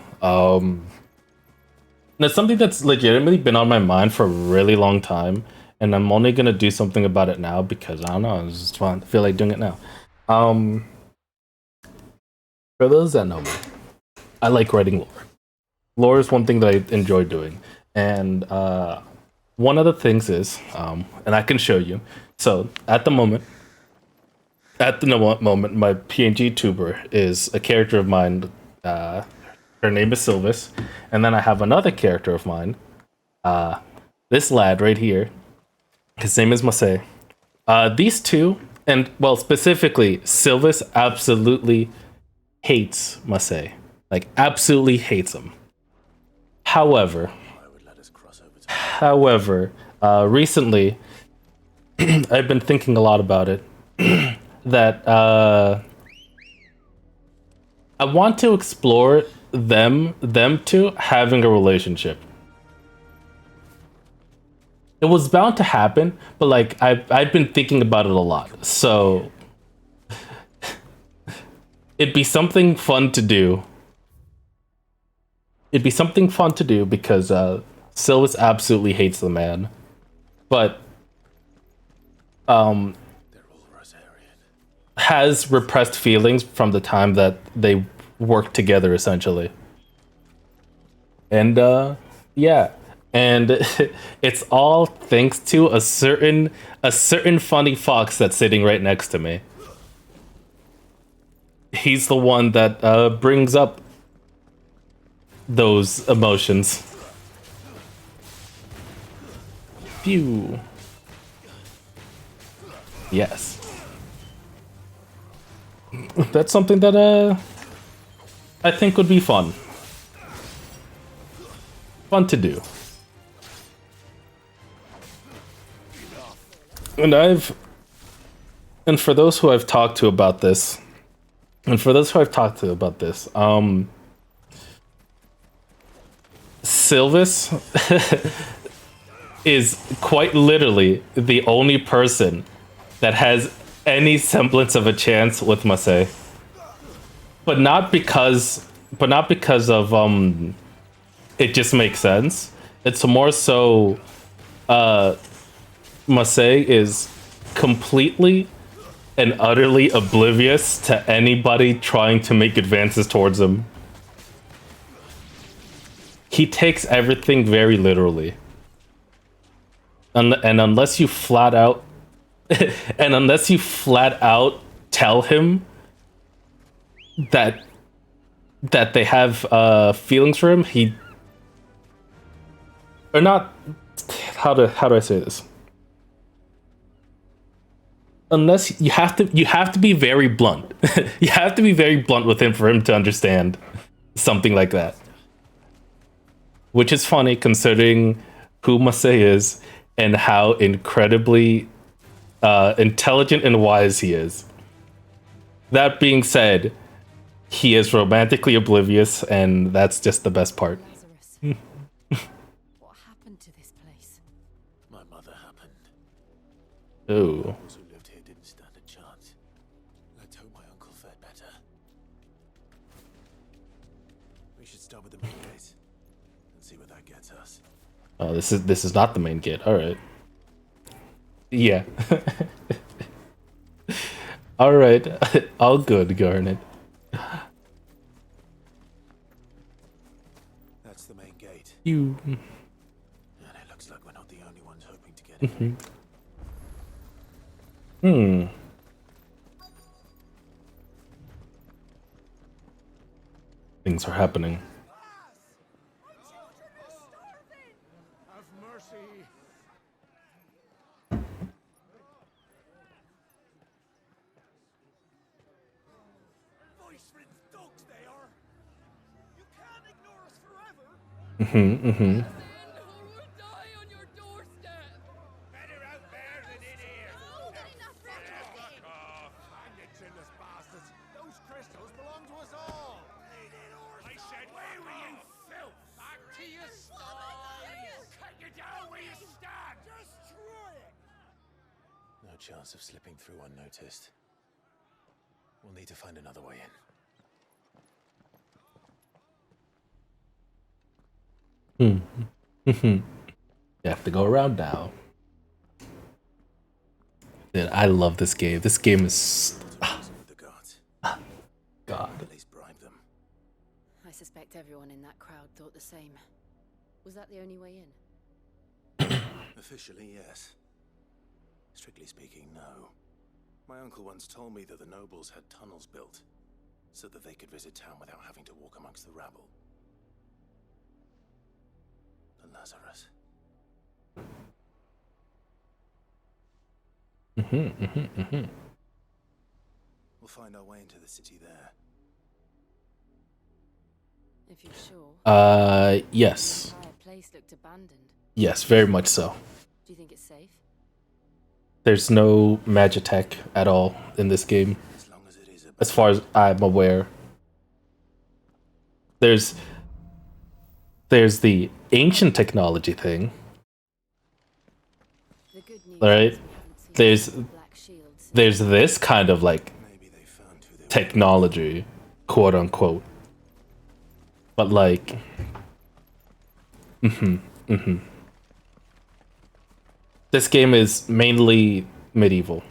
And it's something that's legitimately been on my mind for a really long time, and I'm only gonna do something about it now because I don't know, it's just fun. I feel like doing it now. For those that know me, I like writing lore. Lore is one thing that I enjoy doing, and one of the things is, and I can show you. So at the moment, my PNG tuber is a character of mine. Her name is Sylvis, and then I have another character of mine. This lad right here. His name is Masay. These two, and well, specifically, Sylvis absolutely hates Masay. Like, absolutely hates him. However, recently, I've been thinking a lot about it. That I want to explore them two having a relationship. It was bound to happen, but like I've been thinking about it a lot. So it'd be something fun to do. It'd be something fun to do because Sylvis absolutely hates the man. But has repressed feelings from the time that they worked together, essentially. And yeah, and it's all thanks to a certain funny fox that's sitting right next to me. He's the one that brings up those emotions. Phew. Yes. That's something that I think would be fun. Fun to do. And for those who I've talked to about this, Sylvis is quite literally the only person that has any semblance of a chance with Masay. But not because of it just makes sense. It's more so Masay is completely and utterly oblivious to anybody trying to make advances towards him. He takes everything very literally. And unless you flat out tell him that they have feelings for him, how do I say this? Unless you have to be very blunt. You have to be very blunt with him for him to understand something like that. Which is funny considering who Masay is and how incredibly intelligent and wise he is. That being said, he is romantically oblivious, and that's just the best part. What happened to this place? My mother happened. Oh. Those who lived here didn't stand a chance. Let's hope my uncle fared better. We should start with the main gate and see where that gets us. Oh, this is not the main gate. All right. Yeah. All right. All good, Garnet. That's the main gate. You. And it looks like we're not the only ones hoping to get in. Things are happening. Have mercy. Voice-ridden dogs they are. You can't ignore us forever. Better out there than in here. Bandit-chinless bastards. Those crystals belong to us all. I said, where were you, filth? Back to your sties. Cut you down where you stand. Destroy it. No chance of slipping through unnoticed. We'll need to find another way in. You have to go around now. Dude, I love this game. This game is God. At least bribe them. I suspect everyone in that crowd thought the same. Was that the only way in? Officially, yes. Strictly speaking, no. My uncle once told me that the nobles had tunnels built so that they could visit town without having to walk amongst the rabble. The Lazarus. We'll find our way into the city there. If you're sure. Yes. The entire place looked abandoned. Yes, very much so. Do you think it's safe? There's no Magitech at all in this game. As far as I'm aware. There's the ancient technology thing. Right? There's this kind of like technology, quote unquote. But like this game is mainly medieval.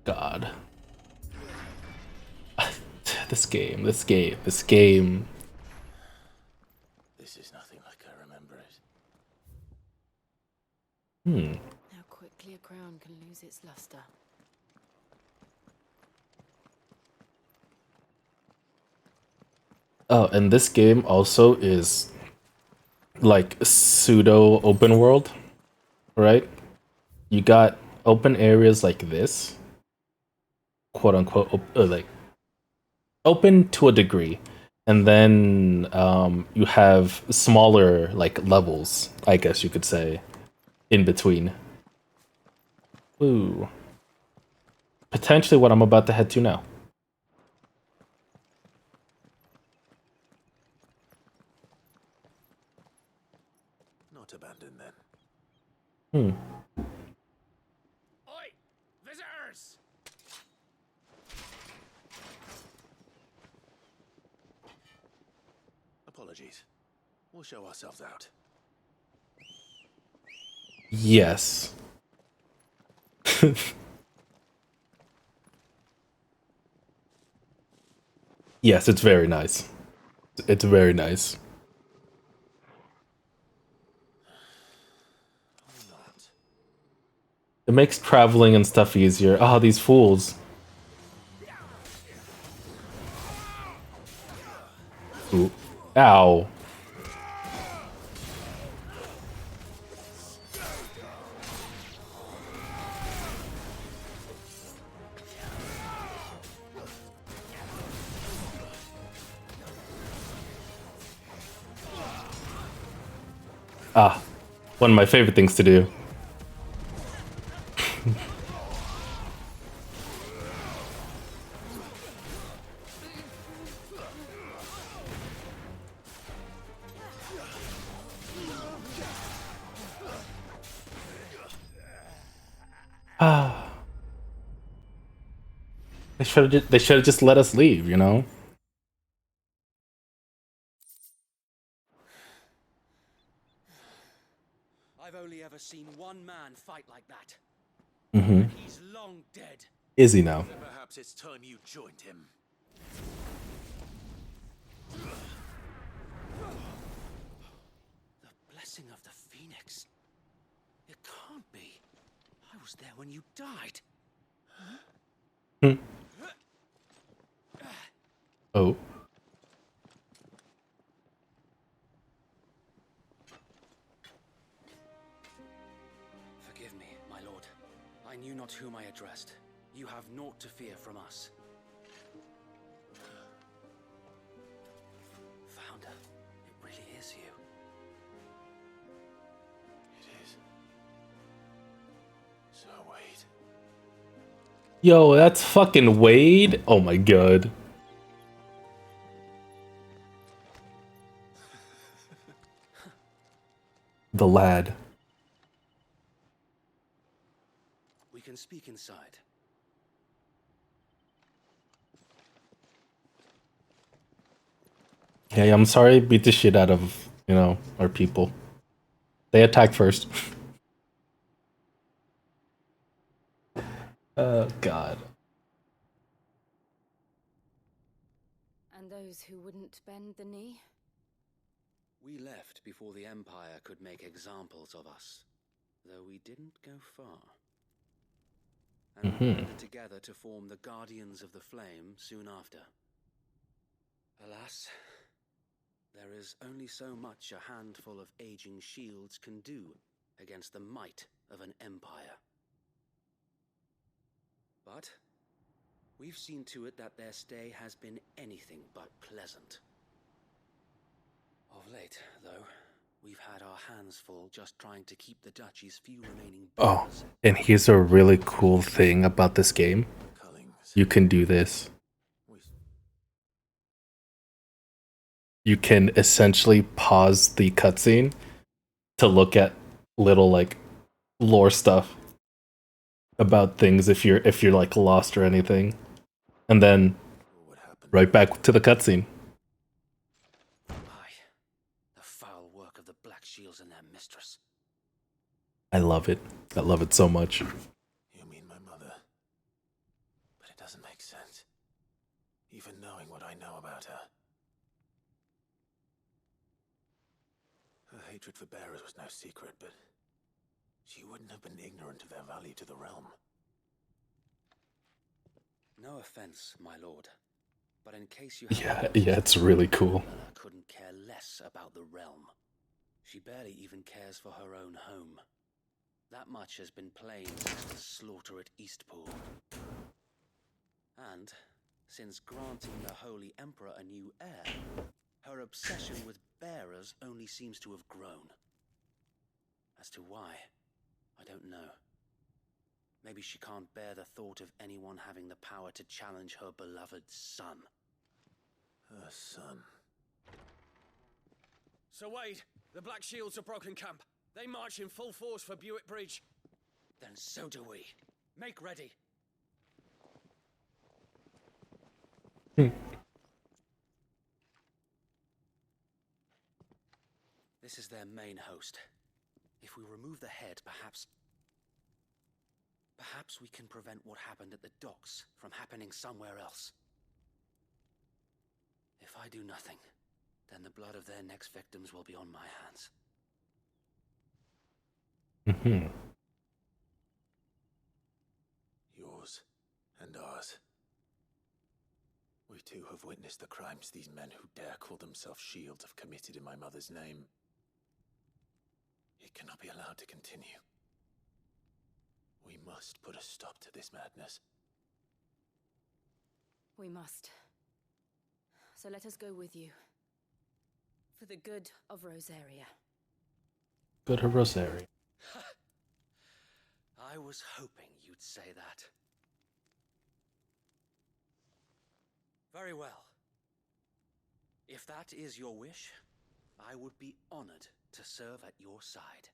God. This game. This is nothing like I remember it. How quickly a crown can lose its luster. Oh, and this game also is like pseudo open world, right? You got open areas like this, quote unquote, like open to a degree, and then you have smaller like levels, I guess you could say, in between. Ooh, potentially what I'm about to head to now. Not abandoned then. Hmm. Oi! Visitors! Apologies. We'll show ourselves out. Yes. Yes, it's very nice. It's very nice. It makes traveling and stuff easier. Ah, these fools. Ooh. Ow. Ah, one of my favorite things to do. Ah. They should have just let us leave, you know? I've only ever seen one man fight like that. Mm-hmm. And he's long dead. Is he now? Perhaps it's time you joined him. The blessing of the Phoenix. It can't be. I was there when you died. Hmm. Oh. Forgive me, my lord. I knew not whom I addressed. You have naught to fear from us. Founder, it really is you. It is. So Wade. Yo, that's fucking Wade. Oh my god. The lad. We can speak inside. Hey, I'm sorry, beat the shit out of, you know, our people. They attacked first. Oh, God. And those who wouldn't bend the knee? We left before the Empire could make examples of us, though we didn't go far. And we banded together to form the Guardians of the Flame soon after. Alas, there is only so much a handful of aging shields can do against the might of an empire. But we've seen to it that their stay has been anything but pleasant. Of late, though, we've had our hands full just trying to keep the duchy's few remaining Oh, and here's a really cool thing about this game. You can do this. You can essentially pause the cutscene to look at little like lore stuff about things if you're like lost or anything, and then right back to the cutscene. Aye, the foul work of the Black Shields and their mistress. I love it. I love it so much. You mean my mother? But it doesn't make sense. Even knowing what I know about her. Her hatred for bearers was no secret, but she wouldn't have been ignorant of their value to the realm. No offense, my lord, but in case you Yeah, it's really cool. I couldn't care less about the realm. She barely even cares for her own home. That much has been plain since the slaughter at Eastpool. And Since granting the Holy Emperor a new heir, her obsession with bearers only seems to have grown. As to why, I don't know. Maybe she can't bear the thought of anyone having the power to challenge her beloved son. Her son. Sir Wade, the Black Shields have broken camp. They march in full force for Buick Bridge. Then so do we. Make ready. This is their main host. If we remove the head, perhaps we can prevent what happened at the docks from happening somewhere else. If I do nothing, then the blood of their next victims will be on my hands. Yours and ours. We too have witnessed the crimes these men who dare call themselves shields have committed in my mother's name. It cannot be allowed to continue. We must put a stop to this madness. We must. So let us go with you. For the good of Rosaria. Good of Rosaria. I was hoping you'd say that. Very well. If that is your wish, I would be honored to serve at your side.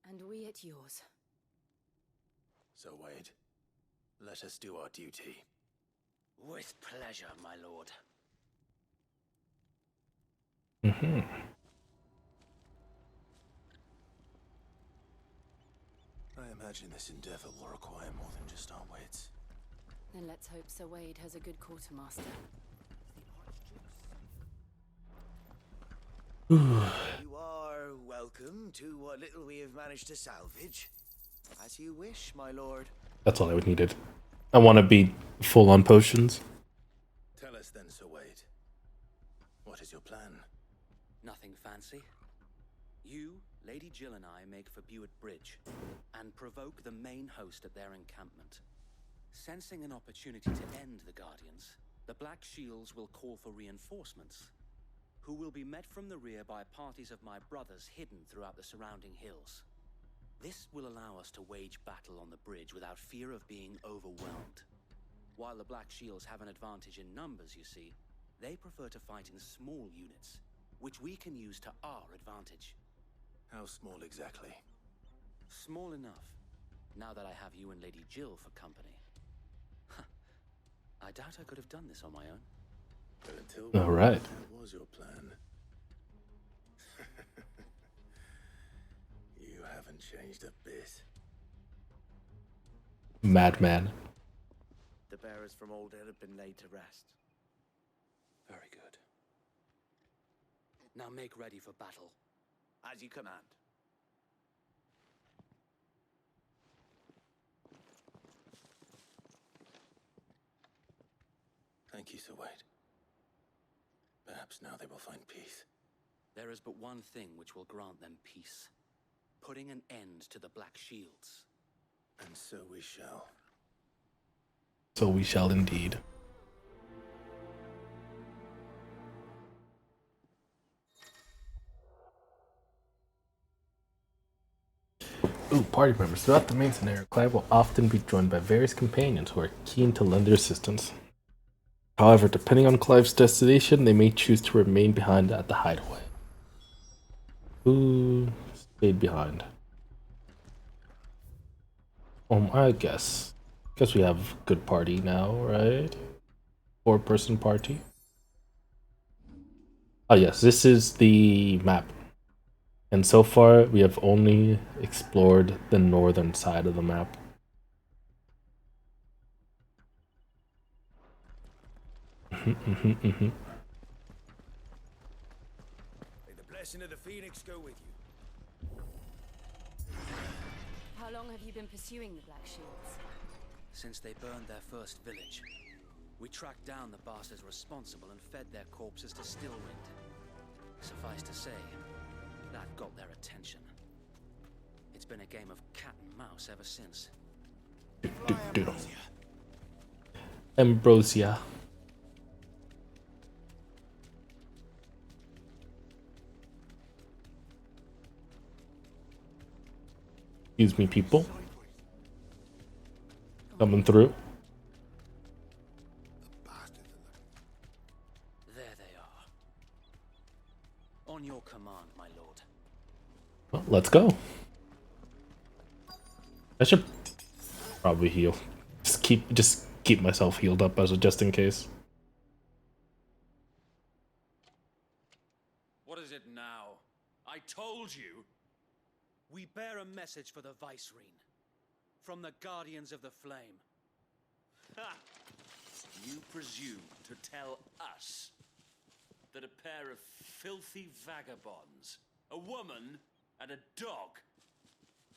And we at yours. So, Wade, let us do our duty. With pleasure, my lord. I imagine this endeavor will require more than just our wits. Then let's hope Sir Wade has a good quartermaster. You are welcome to what little we have managed to salvage. As you wish, my lord. That's all I needed. I want to be full on potions. Tell us then, Sir Wade. What is your plan? Nothing fancy. You, Lady Jill and I make for Buick Bridge and provoke the main host at their encampment. Sensing an opportunity to end the Guardians, the Black Shields will call for reinforcements, who will be met from the rear by parties of my brothers hidden throughout the surrounding hills. This will allow us to wage battle on the bridge without fear of being overwhelmed. While the Black Shields have an advantage in numbers, you see, they prefer to fight in small units, which we can use to our advantage. How small exactly? Small enough, now that I have you and Lady Jill for company. I doubt I could have done this on my own. But until all right. What was your plan? You haven't changed a bit. Madman. The bearers from Old Hill have been laid to rest. Very good. Now make ready for battle. As you command. Thank you, Sir Wade. Perhaps now they will find peace. There is but one thing which will grant them peace. Putting an end to the Black Shields. And so we shall. So we shall indeed. Ooh, party members. Throughout the main scenario, Clive will often be joined by various companions who are keen to lend their assistance. However, depending on Clive's destination, they may choose to remain behind at the hideaway. Who stayed behind? I guess we have good party now, right? 4-person party. Oh yes, this is the map. And so far, we have only explored the northern side of the map. May the blessing of the Phoenix go with you. How long have you been pursuing the Black Shields? Since they burned their first village. We tracked down the bastards responsible and fed their corpses to Stillwind. Suffice to say, that got their attention. It's been a game of cat and mouse ever since. Ambrosia. Excuse me, people. Coming through. There they are. On your command, my lord. Well, let's go. I should probably heal. Just keep myself healed up as a just in case. What is it now? I told you. We bear a message for the Vicereine. From the Guardians of the Flame. Ha! You presume to tell us that a pair of filthy vagabonds, a woman and a dog,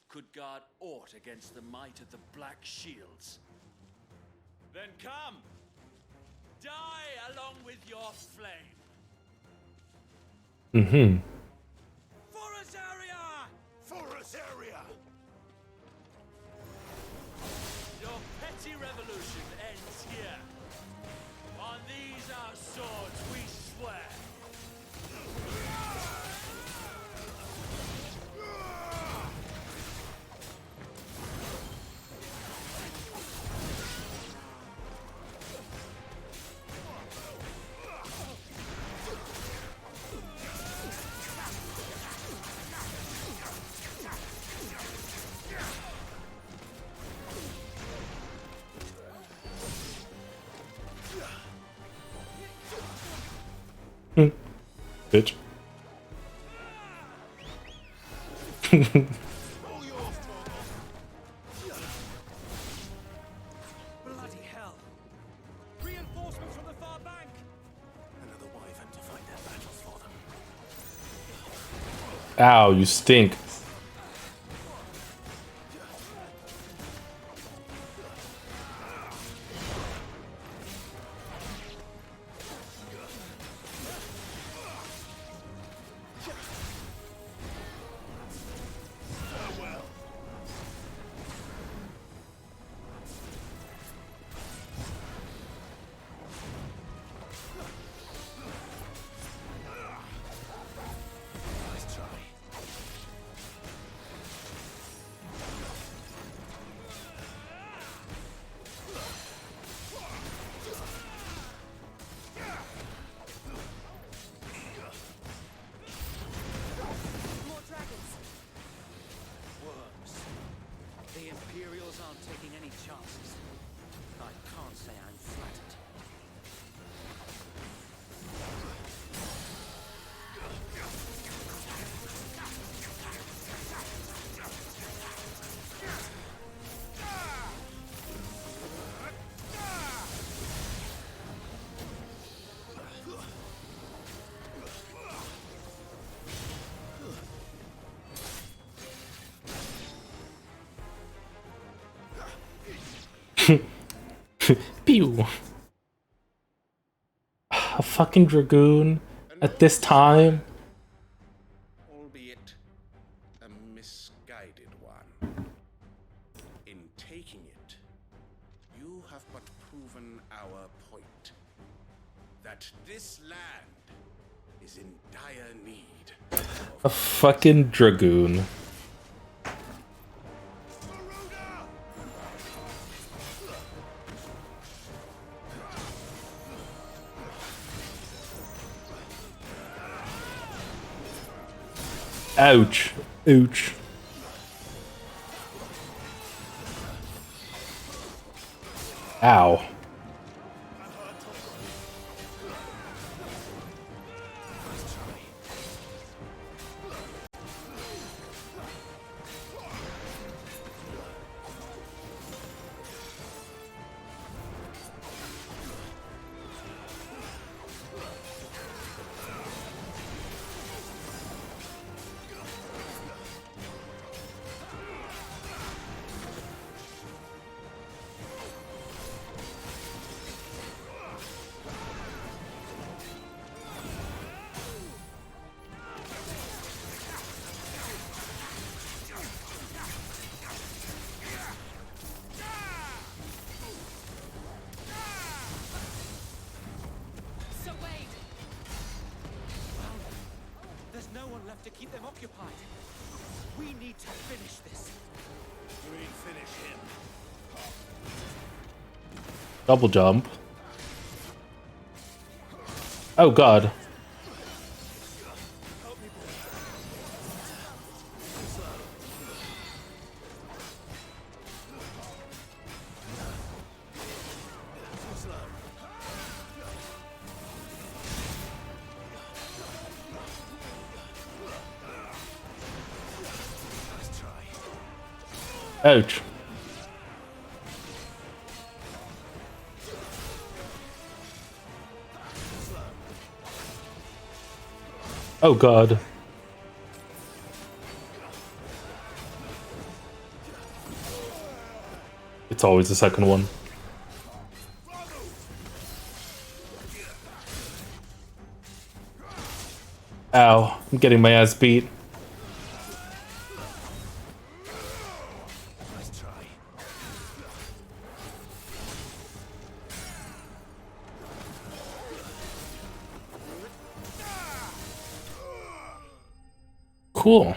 could guard aught against the might of the Black Shields? Then come! Die along with your flame! Mm-hmm. For Azaria! For Azaria! Your petty revolution ends here. On these our swords we swear. Bitch. Bloody hell! Reinforcements from the far bank! Another wyvern to fight their battles for them. Ow, you stink. More dragons! Worms. The Imperials aren't taking any chances. I can't say I'm flattered. Pew. A fucking dragoon at this time. Albeit a misguided one. In taking it, you have but proven our point. That this land is in dire need. A fucking dragoon. Ouch. Ouch. Ow. keep them occupied. We need to finish this. You mean finish him? Double jump. Oh god. Ouch. Oh god. It's always the second one. Ow, I'm getting my ass beat. Cool.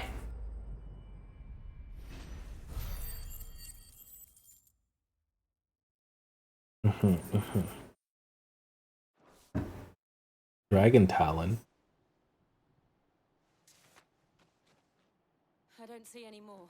Dragon Talon. I don't see any more.